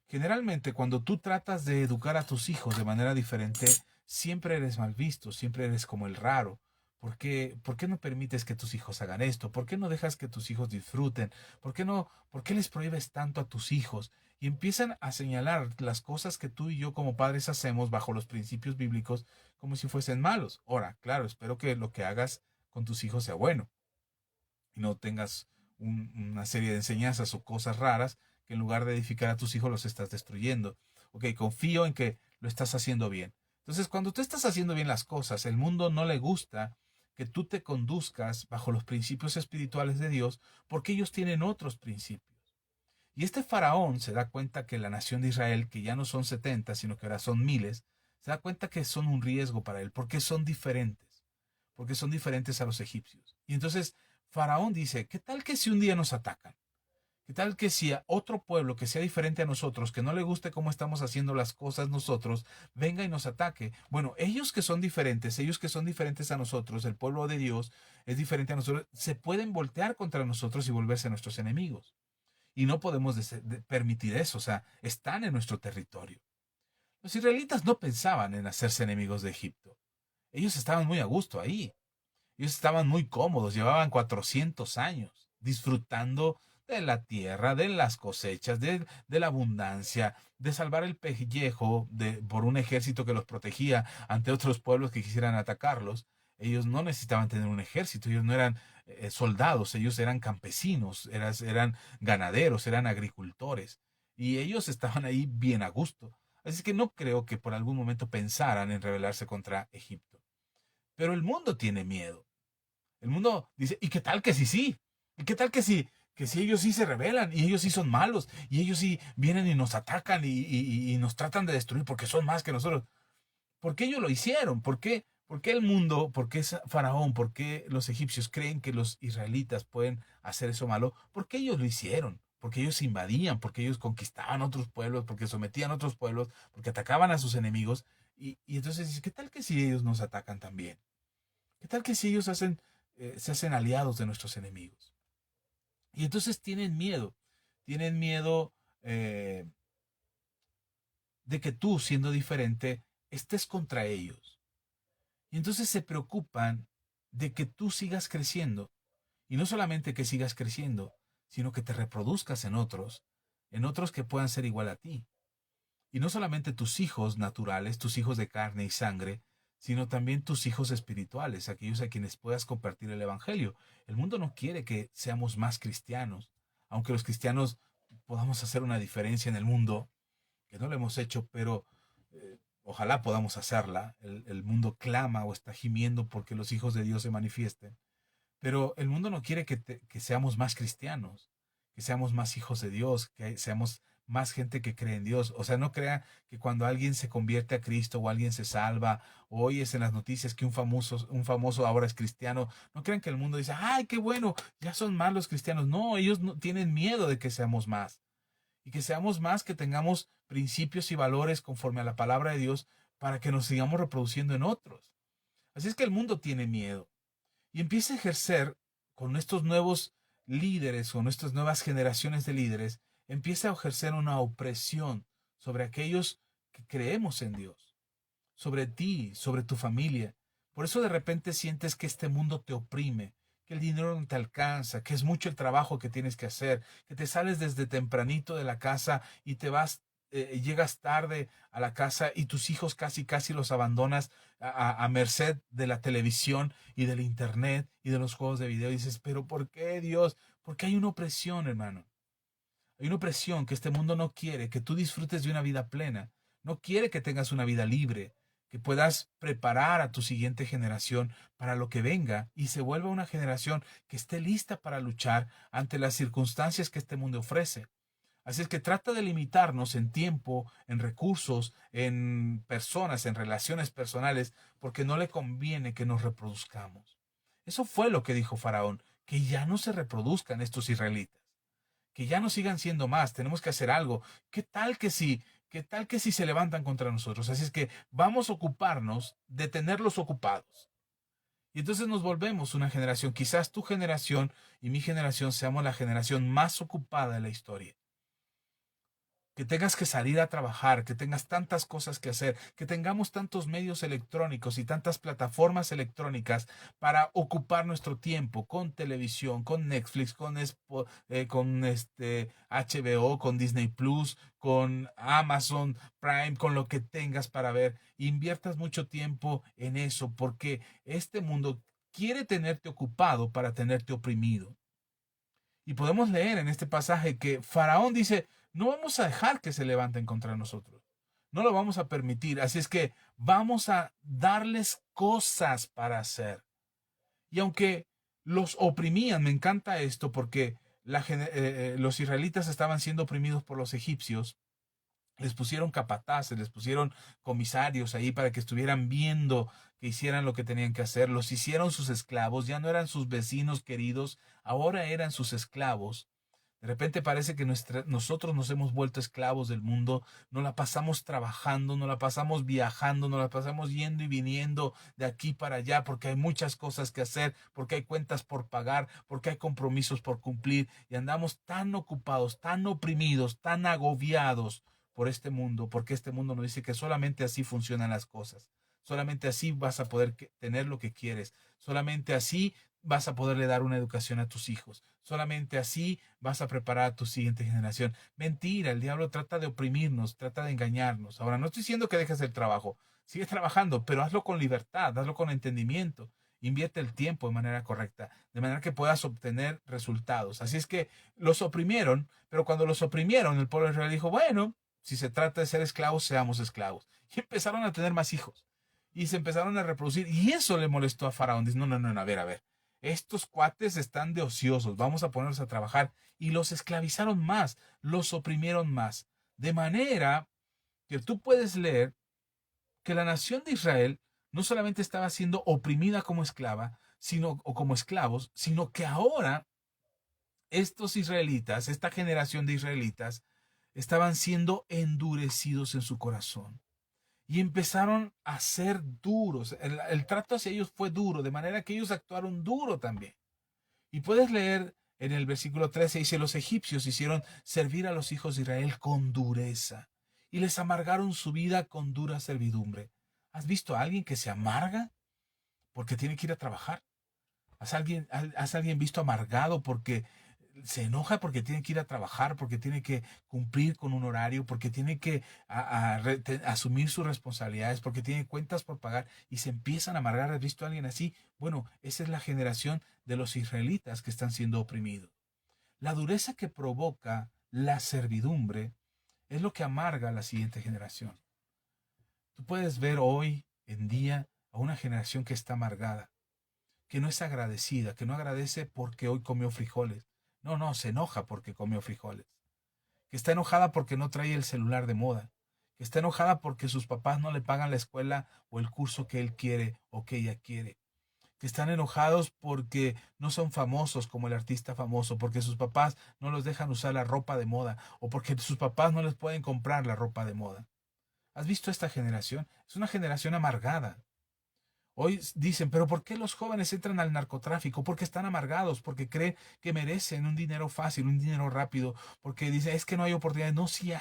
Generalmente, cuando tú tratas de educar a tus hijos de manera diferente, siempre eres mal visto, siempre eres como el raro. Por qué no permites que tus hijos hagan esto? ¿Por qué no dejas que tus hijos disfruten? ¿Por qué les prohíbes tanto a tus hijos? Y empiezan a señalar las cosas que tú y yo como padres hacemos bajo los principios bíblicos como si fuesen malos. Ahora, claro, espero que lo que hagas con tus hijos sea bueno y no tengas una serie de enseñanzas o cosas raras que en lugar de edificar a tus hijos los estás destruyendo. Ok, confío en que lo estás haciendo bien. Entonces, cuando tú estás haciendo bien las cosas, el mundo no le gusta que tú te conduzcas bajo los principios espirituales de Dios porque ellos tienen otros principios. Y este faraón se da cuenta que la nación de Israel, que ya no son 70, sino que ahora son miles, se da cuenta que son un riesgo para él porque son diferentes a los egipcios. Y entonces Faraón dice, ¿qué tal que si un día nos atacan? ¿Qué tal que si a otro pueblo que sea diferente a nosotros, que no le guste cómo estamos haciendo las cosas nosotros, venga y nos ataque? Bueno, ellos que son diferentes a nosotros, el pueblo de Dios es diferente a nosotros, se pueden voltear contra nosotros y volverse nuestros enemigos. Y no podemos permitir eso, o sea, están en nuestro territorio. Los israelitas no pensaban en hacerse enemigos de Egipto. Ellos estaban muy a gusto ahí. Ellos estaban muy cómodos, llevaban 400 años disfrutando de la tierra, de las cosechas, de la abundancia, de salvar el pellejo por un ejército que los protegía ante otros pueblos que quisieran atacarlos. Ellos no necesitaban tener un ejército, ellos no eran soldados, ellos eran campesinos, eran ganaderos, eran agricultores. Y ellos estaban ahí bien a gusto. Así que no creo que por algún momento pensaran en rebelarse contra Egipto. Pero el mundo tiene miedo. El mundo dice, ¿y qué tal que sí, sí? ¿Y qué tal que si ellos sí se rebelan y ellos sí son malos y ellos sí vienen y nos atacan y nos tratan de destruir porque son más que nosotros? ¿Por qué ellos lo hicieron? ¿Por qué el mundo, por qué Faraón, por qué los egipcios creen que los israelitas pueden hacer eso malo? ¿Por qué ellos lo hicieron? Porque ellos invadían, porque ellos conquistaban otros pueblos, porque sometían a otros pueblos, porque atacaban a sus enemigos. Y entonces, ¿qué tal que si ellos nos atacan también? ¿Qué tal que si ellos se hacen aliados de nuestros enemigos? Y entonces tienen miedo eh, de que tú, siendo diferente, estés contra ellos. Y entonces se preocupan de que tú sigas creciendo. Y no solamente que sigas creciendo, sino que te reproduzcas en otros que puedan ser igual a ti. Y no solamente tus hijos naturales, tus hijos de carne y sangre, sino también tus hijos espirituales, aquellos a quienes puedas compartir el Evangelio. El mundo no quiere que seamos más cristianos, aunque los cristianos podamos hacer una diferencia en el mundo, que no lo hemos hecho, pero ojalá podamos hacerla. El mundo clama o está gimiendo porque los hijos de Dios se manifiesten. Pero el mundo no quiere que seamos más cristianos, que seamos más hijos de Dios, que seamos más gente que cree en Dios. O sea, no crea que cuando alguien se convierte a Cristo o alguien se salva, o oyes en las noticias que un famoso ahora es cristiano, no crean que el mundo dice, ay, qué bueno, ya son más los cristianos. No, ellos no, tienen miedo de que seamos más. Y que seamos más, que tengamos principios y valores conforme a la palabra de Dios para que nos sigamos reproduciendo en otros. Así es que el mundo tiene miedo y empieza a ejercer con estos nuevos líderes, con estas nuevas generaciones de líderes, empieza a ejercer una opresión sobre aquellos que creemos en Dios, sobre ti, sobre tu familia. Por eso de repente sientes que este mundo te oprime, que el dinero no te alcanza, que es mucho el trabajo que tienes que hacer, que te sales desde tempranito de la casa y te vas, llegas tarde a la casa y tus hijos casi casi los abandonas a merced de la televisión y del internet y de los juegos de video. Y dices, pero ¿por qué, Dios? Porque hay una opresión, hermano. Hay una opresión que este mundo no quiere, que tú disfrutes de una vida plena. No quiere que tengas una vida libre, que puedas preparar a tu siguiente generación para lo que venga y se vuelva una generación que esté lista para luchar ante las circunstancias que este mundo ofrece. Así es que trata de limitarnos en tiempo, en recursos, en personas, en relaciones personales, porque no le conviene que nos reproduzcamos. Eso fue lo que dijo Faraón, que ya no se reproduzcan estos israelitas, que ya no sigan siendo más, tenemos que hacer algo. ¿Qué tal que si se levantan contra nosotros? Así es que vamos a ocuparnos de tenerlos ocupados. Y entonces nos volvemos una generación, quizás tu generación y mi generación seamos la generación más ocupada de la historia. Que tengas que salir a trabajar, que tengas tantas cosas que hacer, que tengamos tantos medios electrónicos y tantas plataformas electrónicas para ocupar nuestro tiempo con televisión, con Netflix, con HBO, con Disney Plus, con Amazon Prime, con lo que tengas para ver. Inviertas mucho tiempo en eso, porque este mundo quiere tenerte ocupado para tenerte oprimido. Y podemos leer en este pasaje que Faraón dice, no vamos a dejar que se levanten contra nosotros. No lo vamos a permitir. Así es que vamos a darles cosas para hacer. Y aunque los oprimían, me encanta esto porque los israelitas estaban siendo oprimidos por los egipcios, les pusieron capataces, les pusieron comisarios ahí para que estuvieran viendo que hicieran lo que tenían que hacer, los hicieron sus esclavos, ya no eran sus vecinos queridos, ahora eran sus esclavos. De repente parece que nosotros nos hemos vuelto esclavos del mundo, nos la pasamos trabajando, nos la pasamos viajando, nos la pasamos yendo y viniendo de aquí para allá, porque hay muchas cosas que hacer, porque hay cuentas por pagar, porque hay compromisos por cumplir, y andamos tan ocupados, tan oprimidos, tan agobiados por este mundo, porque este mundo nos dice que solamente así funcionan las cosas. Solamente así vas a poder tener lo que quieres. Solamente así vas a poderle dar una educación a tus hijos. Solamente así vas a preparar a tu siguiente generación. Mentira, el diablo trata de oprimirnos, trata de engañarnos. Ahora, no estoy diciendo que dejes el trabajo. Sigue trabajando, pero hazlo con libertad, hazlo con entendimiento. Invierte el tiempo de manera correcta, de manera que puedas obtener resultados. Así es que los oprimieron, pero cuando los oprimieron, el pueblo de Israel dijo, bueno, si se trata de ser esclavos, seamos esclavos. Y empezaron a tener más hijos. Y se empezaron a reproducir. Y eso le molestó a Faraón. Dice, no, no, no, a ver, a ver. Estos cuates están de ociosos. Vamos a ponerlos a trabajar. Y los esclavizaron más. Los oprimieron más. De manera que tú puedes leer que la nación de Israel no solamente estaba siendo oprimida como esclava, o como esclavos, sino que ahora estos israelitas, esta generación de israelitas, estaban siendo endurecidos en su corazón y empezaron a ser duros. El trato hacia ellos fue duro, de manera que ellos actuaron duro también. Y puedes leer en el versículo 13, dice, los egipcios hicieron servir a los hijos de Israel con dureza y les amargaron su vida con dura servidumbre. ¿Has visto a alguien que se amarga porque tiene que ir a trabajar? ¿Has alguien visto amargado porque se enoja porque tiene que ir a trabajar, porque tiene que cumplir con un horario, porque tiene que asumir sus responsabilidades, porque tiene cuentas por pagar y se empiezan a amargar? ¿Has visto a alguien así? Bueno, esa es la generación de los israelitas que están siendo oprimidos. La dureza que provoca la servidumbre es lo que amarga a la siguiente generación. Tú puedes ver hoy en día a una generación que está amargada, que no es agradecida, que no agradece porque hoy comió frijoles. No, no, se enoja porque comió frijoles. Que está enojada porque no trae el celular de moda. Que está enojada porque sus papás no le pagan la escuela o el curso que él quiere o que ella quiere. Que están enojados porque no son famosos como el artista famoso, porque sus papás no los dejan usar la ropa de moda o porque sus papás no les pueden comprar la ropa de moda. ¿Has visto esta generación? Es una generación amargada. Hoy dicen, pero ¿por qué los jóvenes entran al narcotráfico? Porque están amargados, porque creen que merecen un dinero fácil, un dinero rápido, porque dicen, es que no hay oportunidades. No, sí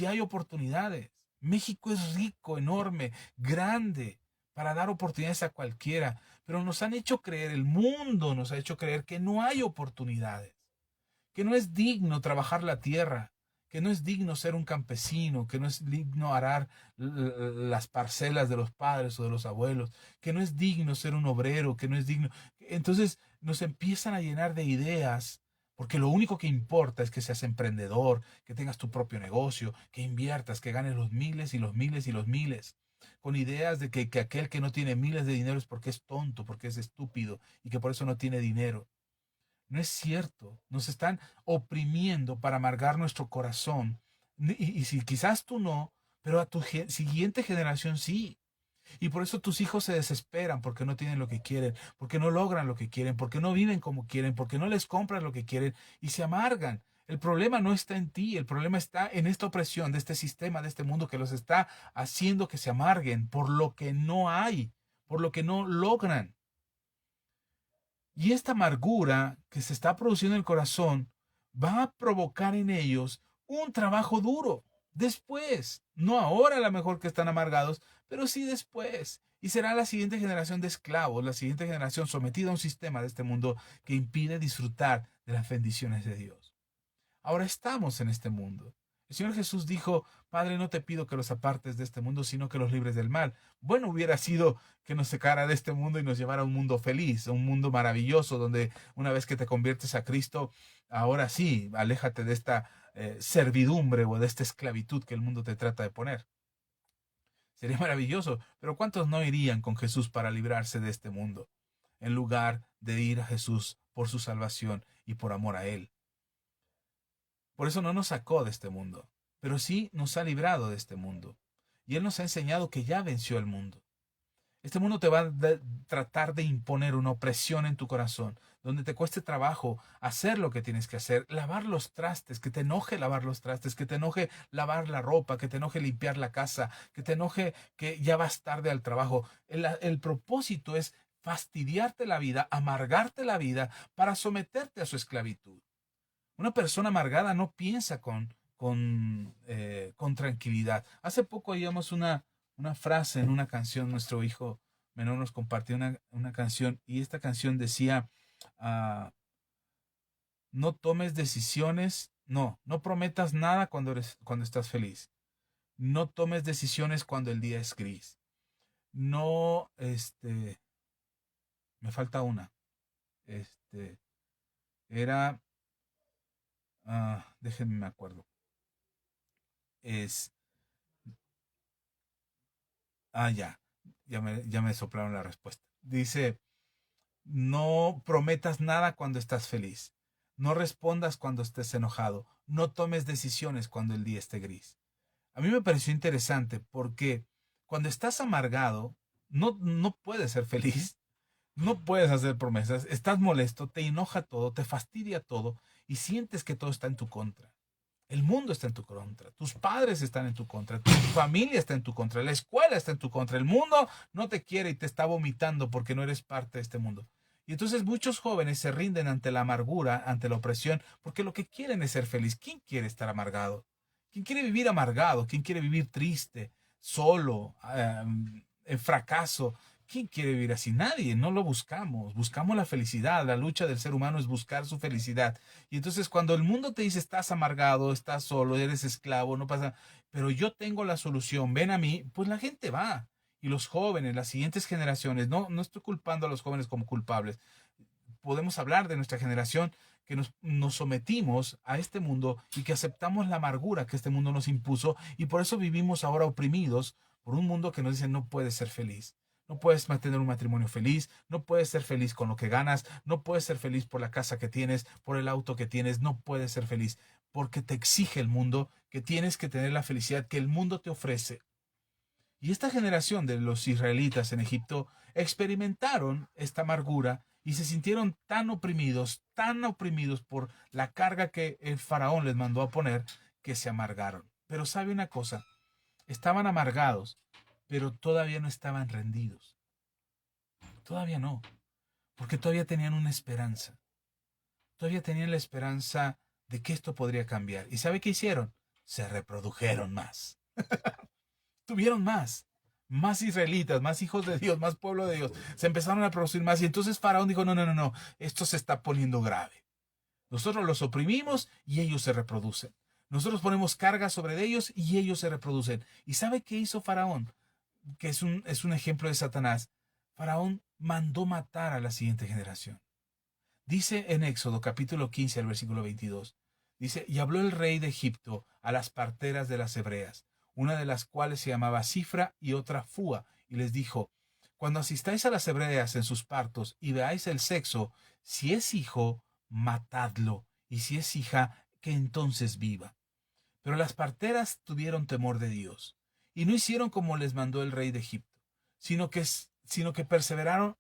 hay oportunidades. México es rico, enorme, grande, para dar oportunidades a cualquiera, pero nos han hecho creer, el mundo nos ha hecho creer que no hay oportunidades, que no es digno trabajar la tierra, que no es digno ser un campesino, que no es digno arar las parcelas de los padres o de los abuelos, que no es digno ser un obrero, que no es digno. Entonces nos empiezan a llenar de ideas, porque lo único que importa es que seas emprendedor, que tengas tu propio negocio, que inviertas, que ganes los miles y los miles y los miles, con ideas de que aquel que no tiene miles de dinero es porque es tonto, porque es estúpido y que por eso no tiene dinero. No es cierto. Nos están oprimiendo para amargar nuestro corazón. Y si quizás tú no, pero a tu siguiente generación sí. Y por eso tus hijos se desesperan porque no tienen lo que quieren, porque no logran lo que quieren, porque no viven como quieren, porque no les compras lo que quieren y se amargan. El problema no está en ti, el problema está en esta opresión de este sistema, de este mundo que los está haciendo que se amarguen por lo que no hay, por lo que no logran. Y esta amargura que se está produciendo en el corazón va a provocar en ellos un trabajo duro. Después, no ahora a lo mejor que están amargados, pero sí después. Y será la siguiente generación de esclavos, la siguiente generación sometida a un sistema de este mundo que impide disfrutar de las bendiciones de Dios. Ahora estamos en este mundo. El Señor Jesús dijo, Padre, no te pido que los apartes de este mundo, sino que los libres del mal. Bueno hubiera sido que nos sacara de este mundo y nos llevara a un mundo feliz, a un mundo maravilloso, donde una vez que te conviertes a Cristo, ahora sí, aléjate de esta servidumbre o de esta esclavitud que el mundo te trata de poner. Sería maravilloso, pero ¿cuántos no irían con Jesús para librarse de este mundo, en lugar de ir a Jesús por su salvación y por amor a Él? Por eso no nos sacó de este mundo, pero sí nos ha librado de este mundo. Y Él nos ha enseñado que ya venció el mundo. Este mundo te va a tratar de imponer una opresión en tu corazón, donde te cueste trabajo hacer lo que tienes que hacer, lavar los trastes, que te enoje lavar los trastes, que te enoje lavar la ropa, que te enoje limpiar la casa, que te enoje que ya vas tarde al trabajo. El propósito es fastidiarte la vida, amargarte la vida para someterte a su esclavitud. Una persona amargada no piensa con tranquilidad. Hace poco oíamos una frase en una canción, nuestro hijo menor nos compartió una canción y esta canción decía, ah, no tomes decisiones, no prometas nada cuando estás feliz. No tomes decisiones cuando el día es gris. No, me falta una. Era, déjenme me acuerdo. Es, ya me soplaron la respuesta. Dice, no prometas nada cuando estás feliz. No respondas cuando estés enojado. No tomes decisiones cuando el día esté gris. A mí me pareció interesante porque cuando estás amargado, no puedes ser feliz. No puedes hacer promesas. Estás molesto, te enoja todo, te fastidia todo y sientes que todo está en tu contra. El mundo está en tu contra, tus padres están en tu contra, tu familia está en tu contra, la escuela está en tu contra, el mundo no te quiere y te está vomitando porque no eres parte de este mundo. Y entonces muchos jóvenes se rinden ante la amargura, ante la opresión, porque lo que quieren es ser feliz. ¿Quién quiere estar amargado? ¿Quién quiere vivir amargado? ¿Quién quiere vivir triste, solo, en fracaso? ¿Quién quiere vivir así? Nadie, no lo buscamos. Buscamos la felicidad. La lucha del ser humano es buscar su felicidad. Y entonces cuando el mundo te dice estás amargado, estás solo, eres esclavo, no pasa, pero yo tengo la solución, ven a mí, pues la gente va. Y los jóvenes, las siguientes generaciones, no estoy culpando a los jóvenes como culpables. Podemos hablar de nuestra generación que nos sometimos a este mundo y que aceptamos la amargura que este mundo nos impuso y por eso vivimos ahora oprimidos por un mundo que nos dice no puedes ser feliz. No puedes mantener un matrimonio feliz, no puedes ser feliz con lo que ganas, no puedes ser feliz por la casa que tienes, por el auto que tienes, no puedes ser feliz porque te exige el mundo que tienes que tener la felicidad que el mundo te ofrece. Y esta generación de los israelitas en Egipto experimentaron esta amargura y se sintieron tan oprimidos por la carga que el faraón les mandó a poner, que se amargaron. Pero sabe una cosa, estaban amargados, pero todavía no estaban rendidos. Todavía no, porque todavía tenían una esperanza. Todavía tenían la esperanza de que esto podría cambiar. ¿Y sabe qué hicieron? Se reprodujeron más. Tuvieron más israelitas, más hijos de Dios, más pueblo de Dios. Se empezaron a producir más y entonces Faraón dijo, no, esto se está poniendo grave. Nosotros los oprimimos y ellos se reproducen. Nosotros ponemos carga sobre ellos y ellos se reproducen. ¿Y sabe qué hizo Faraón? Que es un ejemplo de Satanás. Faraón mandó matar a la siguiente generación. Dice en Éxodo capítulo 15 al versículo 22. Dice, y habló el rey de Egipto a las parteras de las hebreas, una de las cuales se llamaba Cifra y otra Fúa, y les dijo, cuando asistáis a las hebreas en sus partos y veáis el sexo, si es hijo, matadlo, y si es hija, que entonces viva. Pero las parteras tuvieron temor de Dios, y no hicieron como les mandó el rey de Egipto, sino que preservaron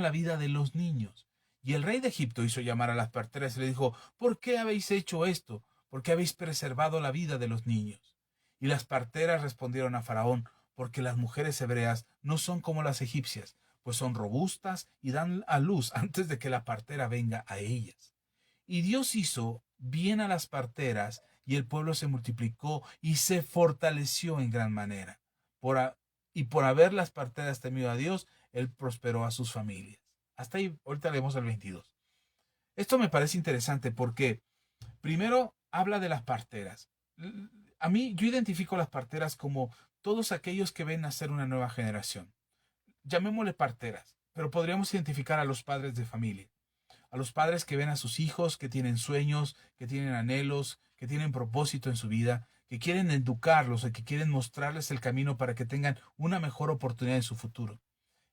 la vida de los niños. Y el rey de Egipto hizo llamar a las parteras y le dijo, ¿por qué habéis hecho esto? ¿Por qué habéis preservado la vida de los niños? Y las parteras respondieron a Faraón, porque las mujeres hebreas no son como las egipcias, pues son robustas y dan a luz antes de que la partera venga a ellas. Y Dios hizo bien a las parteras, y el pueblo se multiplicó y se fortaleció en gran manera. Y por haber las parteras temido a Dios, Él prosperó a sus familias. Hasta ahí, ahorita leemos el 22. Esto me parece interesante porque primero habla de las parteras. A mí, yo identifico a las parteras como todos aquellos que ven nacer una nueva generación. Llamémosle parteras, pero podríamos identificar a los padres de familia, a los padres que ven a sus hijos, que tienen sueños, que tienen anhelos, que tienen propósito en su vida, que quieren educarlos y que quieren mostrarles el camino para que tengan una mejor oportunidad en su futuro.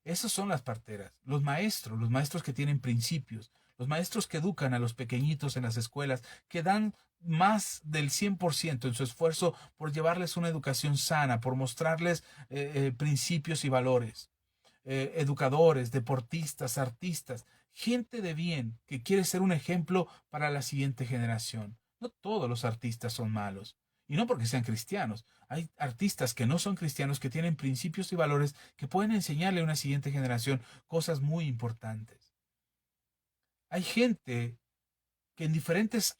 Esas son las parteras, los maestros que tienen principios, los maestros que educan a los pequeñitos en las escuelas, que dan más del 100% en su esfuerzo por llevarles una educación sana, por mostrarles principios y valores. Educadores, deportistas, artistas, gente de bien que quiere ser un ejemplo para la siguiente generación. No todos los artistas son malos, y no porque sean cristianos. Hay artistas que no son cristianos, que tienen principios y valores que pueden enseñarle a una siguiente generación cosas muy importantes. Hay gente que en diferentes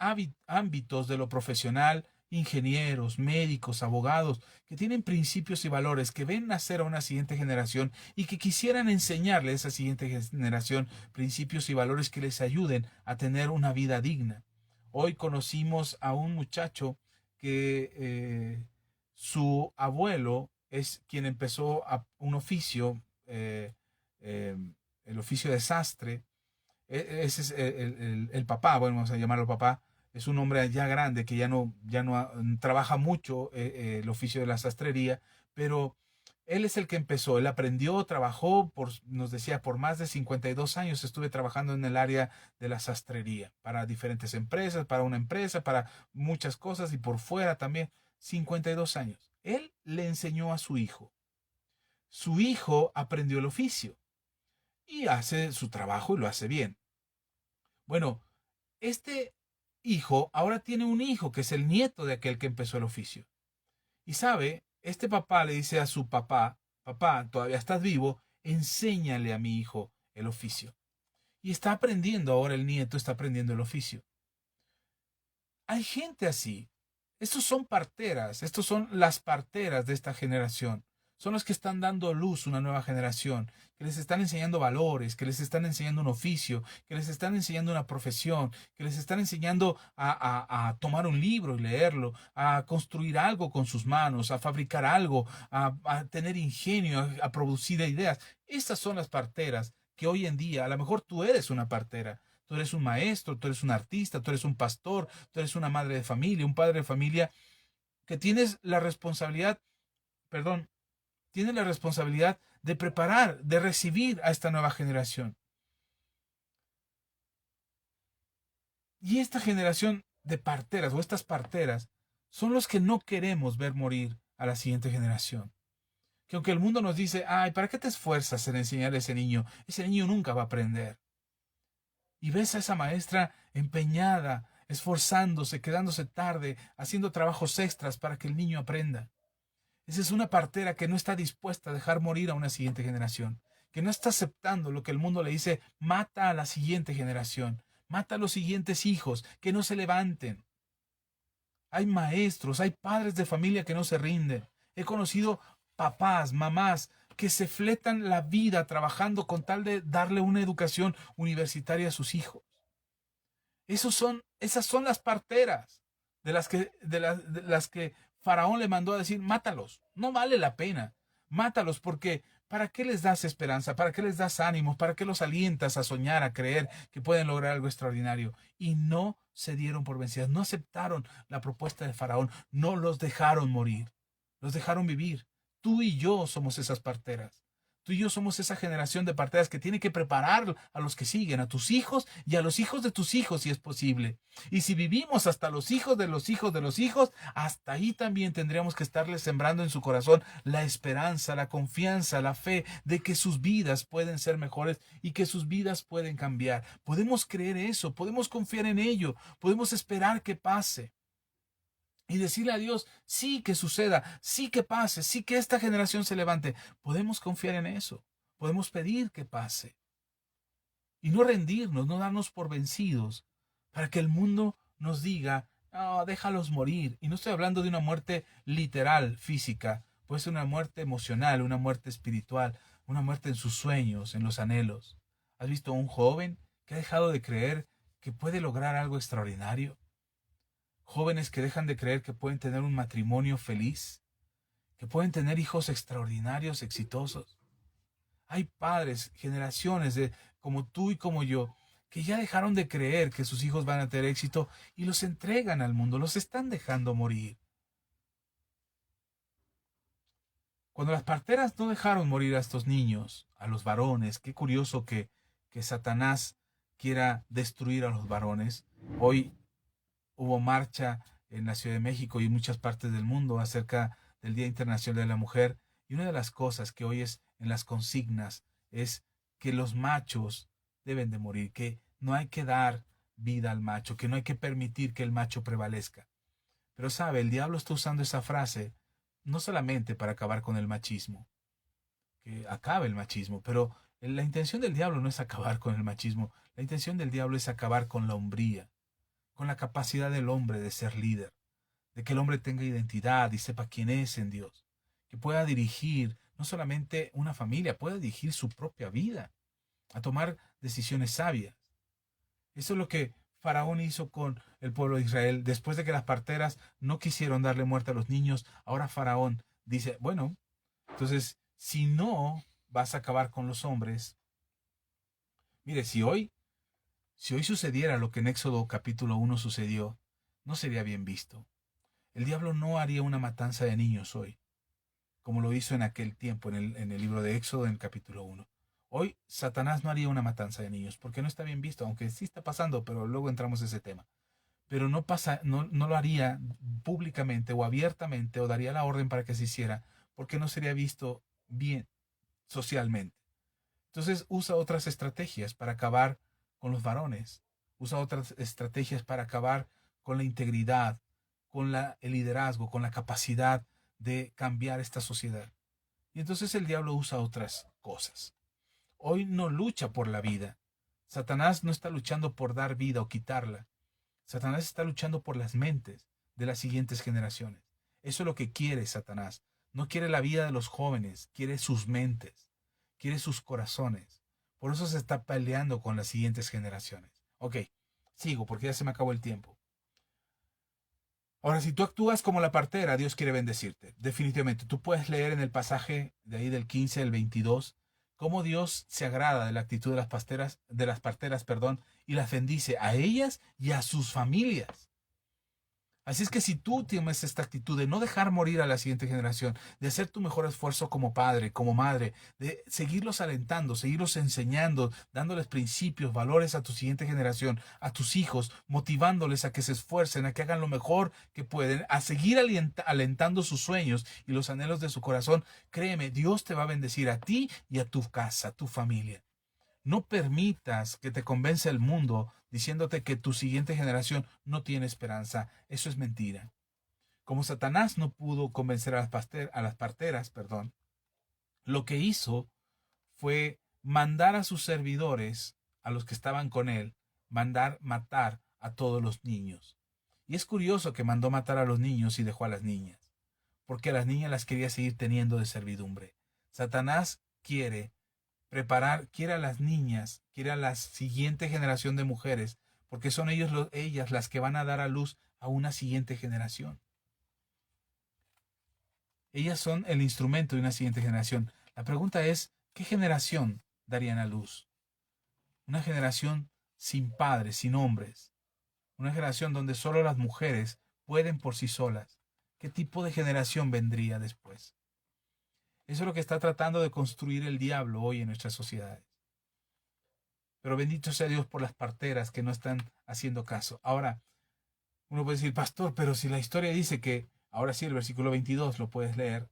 ámbitos de lo profesional, ingenieros, médicos, abogados, que tienen principios y valores, que ven nacer a una siguiente generación y que quisieran enseñarle a esa siguiente generación principios y valores que les ayuden a tener una vida digna. Hoy conocimos a un muchacho que su abuelo es quien empezó un oficio, eh, el oficio de sastre. Ese es el papá, bueno, vamos a llamarlo papá. Es un hombre ya grande que ya no trabaja mucho el oficio de la sastrería, pero él es el que empezó. Él aprendió, trabajó, nos decía, por más de 52 años estuve trabajando en el área de la sastrería, para diferentes empresas, para una empresa, para muchas cosas y por fuera también. 52 años. Él le enseñó a su hijo. Su hijo aprendió el oficio y hace su trabajo y lo hace bien. Bueno, este hijo ahora tiene un hijo que es el nieto de aquel que empezó el oficio. Y sabe, este papá le dice a su papá, papá, todavía estás vivo, enséñale a mi hijo el oficio. Y está aprendiendo ahora el nieto, está aprendiendo el oficio. Hay gente así. Estos son parteras, estos son las parteras de esta generación. Son los que están dando luz a una nueva generación, que les están enseñando valores, que les están enseñando un oficio, que les están enseñando una profesión, que les están enseñando a tomar un libro y leerlo, a construir algo con sus manos, a fabricar algo, a tener ingenio, a producir ideas. Estas son las parteras que hoy en día, a lo mejor tú eres una partera. Tú eres un maestro, tú eres un artista, tú eres un pastor, tú eres una madre de familia, un padre de familia, que tienes la responsabilidad, perdón, tienes la responsabilidad de preparar, de recibir a esta nueva generación. Y esta generación de parteras o estas parteras son los que no queremos ver morir a la siguiente generación. Que aunque el mundo nos dice, ay, ¿para qué te esfuerzas en enseñar a ese niño? Ese niño nunca va a aprender. Y ves a esa maestra empeñada, esforzándose, quedándose tarde, haciendo trabajos extras para que el niño aprenda. Esa es una partera que no está dispuesta a dejar morir a una siguiente generación, que no está aceptando lo que el mundo le dice, mata a la siguiente generación, mata a los siguientes hijos, que no se levanten. Hay maestros, hay padres de familia que no se rinden. He conocido papás, mamás, que se fletan la vida trabajando con tal de darle una educación universitaria a sus hijos. Esas son las parteras de las que Faraón le mandó a decir, mátalos, no vale la pena, mátalos porque ¿para qué les das esperanza? ¿Para qué les das ánimos? ¿Para qué los alientas a soñar, a creer que pueden lograr algo extraordinario? Y no se dieron por vencidas, no aceptaron la propuesta de Faraón, no los dejaron morir, los dejaron vivir. Tú y yo somos esas parteras. Tú y yo somos esa generación de parteras que tiene que preparar a los que siguen, a tus hijos y a los hijos de tus hijos, si es posible. Y si vivimos hasta los hijos de los hijos de los hijos, hasta ahí también tendríamos que estarles sembrando en su corazón la esperanza, la confianza, la fe de que sus vidas pueden ser mejores y que sus vidas pueden cambiar. Podemos creer eso, podemos confiar en ello, podemos esperar que pase. y decirle a Dios, sí que suceda, sí que pase, sí que esta generación se levante. Podemos confiar en eso, podemos pedir que pase y no rendirnos, no darnos por vencidos, para que el mundo nos diga, no, déjalos morir. Y no estoy hablando de una muerte literal, física, puede ser una muerte emocional, una muerte espiritual, una muerte en sus sueños, en los anhelos. ¿Has visto a un joven que ha dejado de creer que puede lograr algo extraordinario? Jóvenes que dejan de creer que pueden tener un matrimonio feliz, que pueden tener hijos extraordinarios, exitosos. Hay padres, generaciones de como tú y como yo, que ya dejaron de creer que sus hijos van a tener éxito y los entregan al mundo, los están dejando morir. Cuando las parteras no dejaron morir a estos niños, a los varones, qué curioso que Satanás quiera destruir a los varones. Hoy hubo marcha en la Ciudad de México y en muchas partes del mundo acerca del Día Internacional de la Mujer. Y una de las cosas que hoy es en las consignas es que los machos deben de morir, que no hay que dar vida al macho, que no hay que permitir que el macho prevalezca. Pero sabe, el diablo está usando esa frase no solamente para acabar con el machismo, que acabe el machismo, pero la intención del diablo no es acabar con el machismo, la intención del diablo es acabar con la hombría, con la capacidad del hombre de ser líder, de que el hombre tenga identidad y sepa quién es en Dios, que pueda dirigir no solamente una familia, pueda dirigir su propia vida, a tomar decisiones sabias. Eso es lo que Faraón hizo con el pueblo de Israel. Después de que las parteras no quisieron darle muerte a los niños, ahora Faraón dice, bueno, entonces, si no vas a acabar con los hombres, mire, si hoy sucediera lo que en Éxodo capítulo 1 sucedió, no sería bien visto. El diablo no haría una matanza de niños hoy, como lo hizo en aquel tiempo en el libro de Éxodo en el capítulo 1. Hoy Satanás no haría una matanza de niños, porque no está bien visto, aunque sí está pasando, pero luego entramos en ese tema. Pero no pasa, no lo haría públicamente o abiertamente o daría la orden para que se hiciera, porque no sería visto bien socialmente. Entonces usa otras estrategias para acabar con los varones, usa otras estrategias para acabar con la integridad, con el liderazgo, con la capacidad de cambiar esta sociedad. Y entonces el diablo usa otras cosas. Hoy no lucha por la vida. Satanás no está luchando por dar vida o quitarla. Satanás está luchando por las mentes de las siguientes generaciones. Eso es lo que quiere Satanás. No quiere la vida de los jóvenes, quiere sus mentes, quiere sus corazones. Por eso se está peleando con las siguientes generaciones. Ok, sigo porque ya se me acabó el tiempo. Ahora, si tú actúas como la partera, Dios quiere bendecirte. Definitivamente, tú puedes leer en el pasaje de ahí del 15 al 22 cómo Dios se agrada de la actitud de las parteras, perdón, y las bendice a ellas y a sus familias. Así es que si tú tienes esta actitud de no dejar morir a la siguiente generación, de hacer tu mejor esfuerzo como padre, como madre, de seguirlos alentando, seguirlos enseñando, dándoles principios, valores a tu siguiente generación, a tus hijos, motivándoles a que se esfuercen, a que hagan lo mejor que pueden, a seguir alentando sus sueños y los anhelos de su corazón, créeme, Dios te va a bendecir a ti y a tu casa, a tu familia. No permitas que te convence el mundo diciéndote que tu siguiente generación no tiene esperanza. Eso es mentira. Como Satanás no pudo convencer a las parteras, perdón, lo que hizo fue mandar a sus servidores, a los que estaban con él, mandar matar a todos los niños. Y es curioso que mandó matar a los niños y dejó a las niñas, porque a las niñas las quería seguir teniendo de servidumbre. Satanás quiere a las niñas, quiere a la siguiente generación de mujeres, porque son ellas las que van a dar a luz a una siguiente generación. Ellas son el instrumento de una siguiente generación. La pregunta es, ¿qué generación darían a luz? Una generación sin padres, sin hombres. Una generación donde solo las mujeres pueden por sí solas. ¿Qué tipo de generación vendría después? Eso es lo que está tratando de construir el diablo hoy en nuestras sociedades. Pero bendito sea Dios por las parteras que no están haciendo caso. Ahora, uno puede decir, pastor, pero si la historia dice que, ahora sí, el versículo 22 lo puedes leer,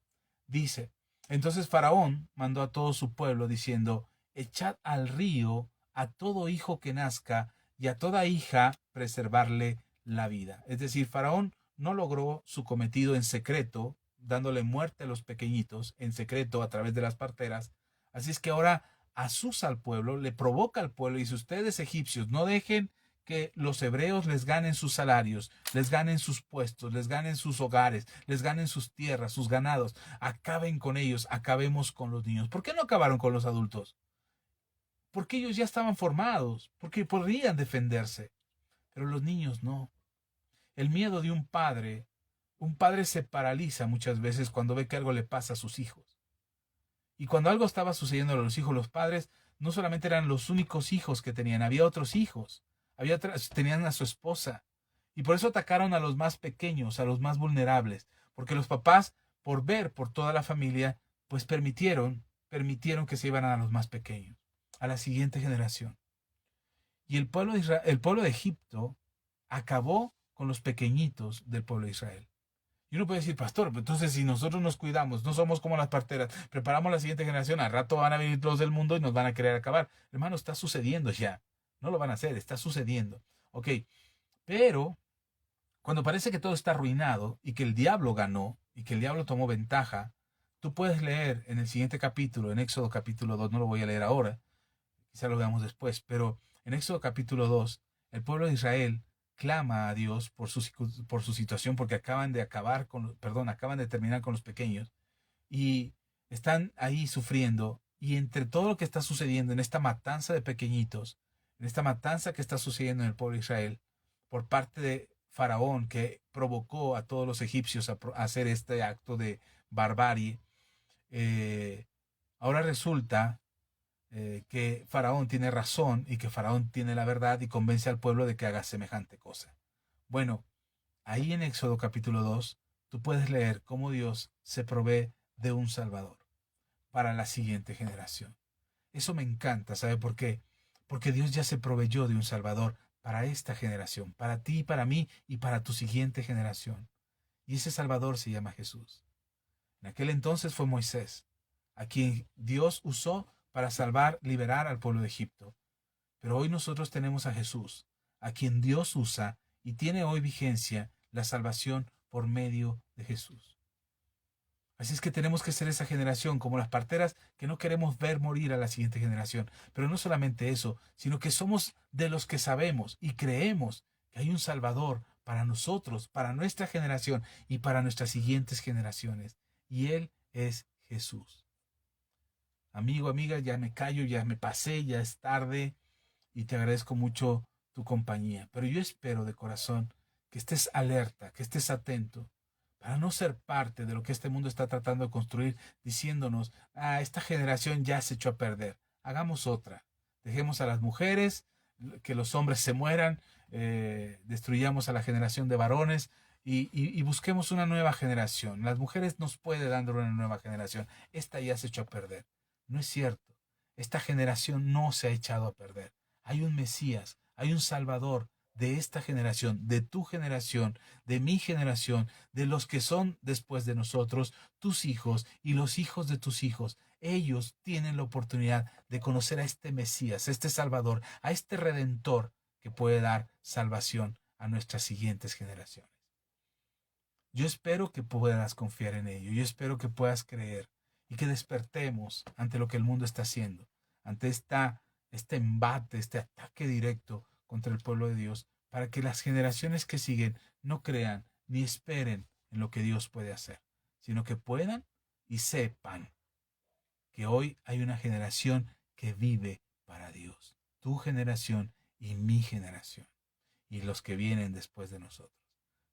dice, entonces Faraón mandó a todo su pueblo diciendo, echad al río a todo hijo que nazca y a toda hija preservarle la vida. Es decir, Faraón no logró su cometido en secreto, dándole muerte a los pequeñitos en secreto a través de las parteras. Así es que ahora asusa al pueblo, le provoca al pueblo y dice, ustedes egipcios, no dejen que los hebreos les ganen sus salarios, les ganen sus puestos, les ganen sus hogares, les ganen sus tierras, sus ganados. Acaben con ellos, acabemos con los niños. ¿Por qué no acabaron con los adultos? Porque ellos ya estaban formados, porque podrían defenderse, pero los niños no. El miedo de un padre se paraliza muchas veces cuando ve que algo le pasa a sus hijos. Y cuando algo estaba sucediendo a los hijos, los padres no solamente eran los únicos hijos que tenían, había otros hijos, tenían a su esposa. Y por eso atacaron a los más pequeños, a los más vulnerables, porque los papás, por ver por toda la familia, pues permitieron que se llevaran a los más pequeños, a la siguiente generación. Y el pueblo de Egipto acabó con los pequeñitos del pueblo de Israel. Y uno puede decir, pastor, entonces si nosotros nos cuidamos, no somos como las parteras, preparamos la siguiente generación, al rato van a venir los del mundo y nos van a querer acabar. Hermano, está sucediendo ya. No lo van a hacer, está sucediendo. Ok, pero cuando parece que todo está arruinado y que el diablo ganó y que el diablo tomó ventaja, tú puedes leer en el siguiente capítulo, en Éxodo capítulo 2, no lo voy a leer ahora, quizá lo veamos después, pero en Éxodo capítulo 2, el pueblo de Israel clama a Dios por su situación, porque acaban de terminar con los pequeños y están ahí sufriendo. Y entre todo lo que está sucediendo en esta matanza de pequeñitos, en esta matanza que está sucediendo en el pueblo de Israel, por parte de Faraón, que provocó a todos los egipcios a hacer este acto de barbarie, eh, ahora resulta que Faraón tiene razón y que Faraón tiene la verdad y convence al pueblo de que haga semejante cosa. Bueno, ahí en Éxodo capítulo 2, tú puedes leer cómo Dios se provee de un Salvador para la siguiente generación. Eso me encanta, ¿sabe por qué? Porque Dios ya se proveyó de un Salvador para esta generación, para ti, para mí y para tu siguiente generación. Y ese Salvador se llama Jesús. En aquel entonces fue Moisés, a quien Dios usó para salvar, liberar al pueblo de Egipto. Pero hoy nosotros tenemos a Jesús, a quien Dios usa y tiene hoy vigencia la salvación por medio de Jesús. Así es que tenemos que ser esa generación, como las parteras, que no queremos ver morir a la siguiente generación. Pero no solamente eso, sino que somos de los que sabemos y creemos que hay un Salvador para nosotros, para nuestra generación y para nuestras siguientes generaciones. Y Él es Jesús. Amigo, amiga, ya me callo, ya me pasé, ya es tarde y te agradezco mucho tu compañía. Pero yo espero de corazón que estés alerta, que estés atento, para no ser parte de lo que este mundo está tratando de construir, diciéndonos, esta generación ya se echó a perder, hagamos otra. Dejemos a las mujeres, que los hombres se mueran, destruyamos a la generación de varones y busquemos una nueva generación. Las mujeres nos puede dar una nueva generación. Esta ya se echó a perder. No es cierto. Esta generación no se ha echado a perder. Hay un Mesías, hay un Salvador de esta generación, de tu generación, de mi generación, de los que son después de nosotros, tus hijos y los hijos de tus hijos. Ellos tienen la oportunidad de conocer a este Mesías, a este Salvador, a este Redentor que puede dar salvación a nuestras siguientes generaciones. Yo espero que puedas confiar en ello, yo espero que puedas creer y que despertemos ante lo que el mundo está haciendo, ante este embate, este ataque directo contra el pueblo de Dios, para que las generaciones que siguen no crean ni esperen en lo que Dios puede hacer, sino que puedan y sepan que hoy hay una generación que vive para Dios, tu generación y mi generación, y los que vienen después de nosotros.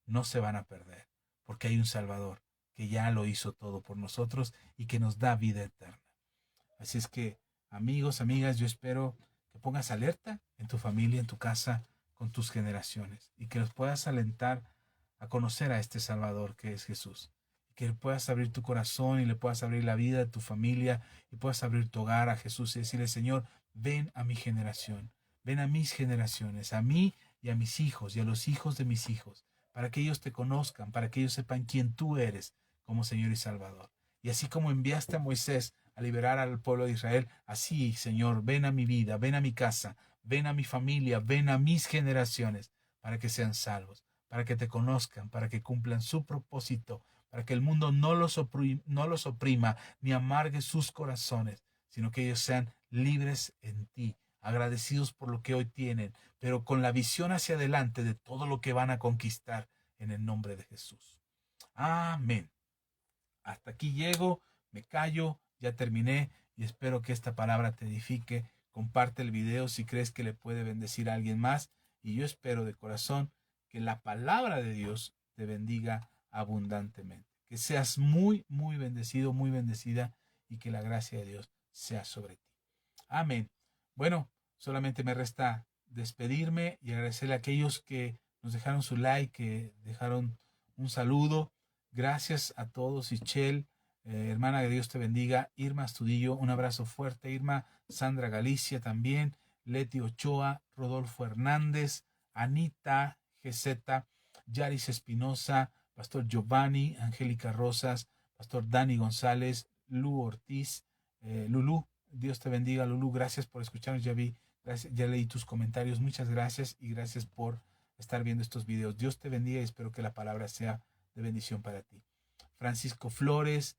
No se van a perder, porque hay un Salvador que ya lo hizo todo por nosotros y que nos da vida eterna. Así es que, amigos, amigas, yo espero que pongas alerta en tu familia, en tu casa, con tus generaciones, y que los puedas alentar a conocer a este Salvador que es Jesús. Y que puedas abrir tu corazón y le puedas abrir la vida de tu familia y puedas abrir tu hogar a Jesús y decirle, Señor, ven a mi generación, ven a mis generaciones, a mí y a mis hijos y a los hijos de mis hijos, para que ellos te conozcan, para que ellos sepan quién tú eres como Señor y Salvador. Y así como enviaste a Moisés a liberar al pueblo de Israel, así, Señor, ven a mi vida, ven a mi casa, ven a mi familia, ven a mis generaciones, para que sean salvos, para que te conozcan, para que cumplan su propósito, para que el mundo no los oprima ni amargue sus corazones, sino que ellos sean libres en ti, agradecidos por lo que hoy tienen, pero con la visión hacia adelante de todo lo que van a conquistar en el nombre de Jesús. Amén. Hasta aquí llego, me callo, ya terminé y espero que esta palabra te edifique. Comparte el video si crees que le puede bendecir a alguien más y yo espero de corazón que la palabra de Dios te bendiga abundantemente. Que seas muy, muy bendecido, muy bendecida y que la gracia de Dios sea sobre ti. Amén. Bueno, solamente me resta despedirme y agradecerle a aquellos que nos dejaron su like, que dejaron un saludo. Gracias a todos, Ichel, hermana, que Dios te bendiga. Irma Astudillo, un abrazo fuerte. Irma, Sandra Galicia también. Leti Ochoa, Rodolfo Hernández, Anita GZ, Yaris Espinosa, Pastor Giovanni, Angélica Rosas, Pastor Dani González, Lu Ortiz, Lulú. Dios te bendiga, Lulú. Gracias por escucharnos. Ya leí tus comentarios. Muchas gracias y gracias por estar viendo estos videos. Dios te bendiga y espero que la palabra sea de bendición para ti. Francisco Flores,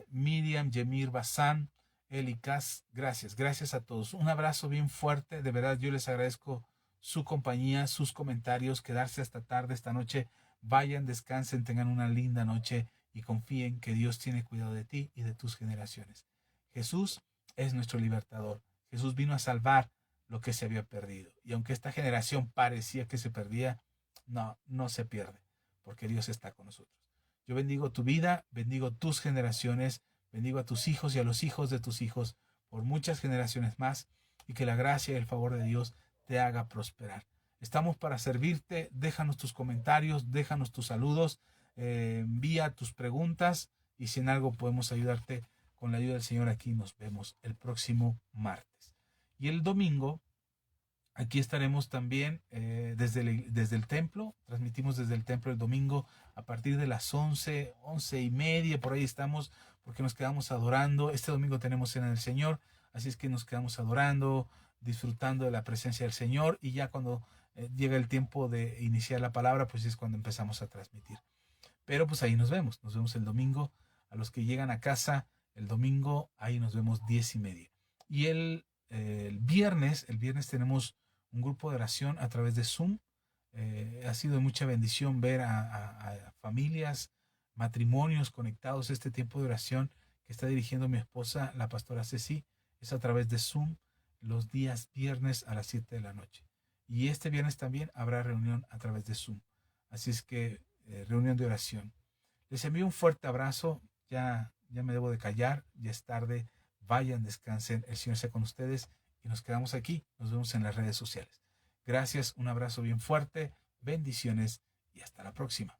Miriam, Yemir Bazán, Eli Cas, gracias a todos. Un abrazo bien fuerte, de verdad yo les agradezco su compañía, sus comentarios, quedarse hasta tarde esta noche. Vayan, descansen, tengan una linda noche y confíen que Dios tiene cuidado de ti y de tus generaciones. Jesús es nuestro libertador. Jesús vino a salvar lo que se había perdido. Y aunque esta generación parecía que se perdía, no se pierde, porque Dios está con nosotros. Yo bendigo tu vida, bendigo tus generaciones, bendigo a tus hijos y a los hijos de tus hijos por muchas generaciones más y que la gracia y el favor de Dios te haga prosperar. Estamos para servirte. Déjanos tus comentarios, déjanos tus saludos, envía tus preguntas y si en algo podemos ayudarte, con la ayuda del Señor, aquí nos vemos el próximo martes. Y el domingo, aquí estaremos también desde el templo. Transmitimos desde el templo el domingo a partir de las 11:30, por ahí estamos, porque nos quedamos adorando. Este domingo tenemos cena del Señor, así es que nos quedamos adorando, disfrutando de la presencia del Señor y ya cuando llega el tiempo de iniciar la palabra, pues es cuando empezamos a transmitir. Pero pues ahí nos vemos el domingo. A los que llegan a casa el domingo, ahí nos vemos 10:30. Y el viernes tenemos un grupo de oración a través de Zoom. Ha sido de mucha bendición ver a familias, matrimonios conectados a este tiempo de oración que está dirigiendo mi esposa, la pastora Ceci. Es a través de Zoom los días viernes a las 7 de la noche. Y este viernes también habrá reunión a través de Zoom. Así es que reunión de oración. Les envío un fuerte abrazo. Ya me debo de callar, ya es tarde. Vayan, descansen, el Señor sea con ustedes y nos quedamos aquí. Nos vemos en las redes sociales. Gracias, un abrazo bien fuerte, bendiciones y hasta la próxima.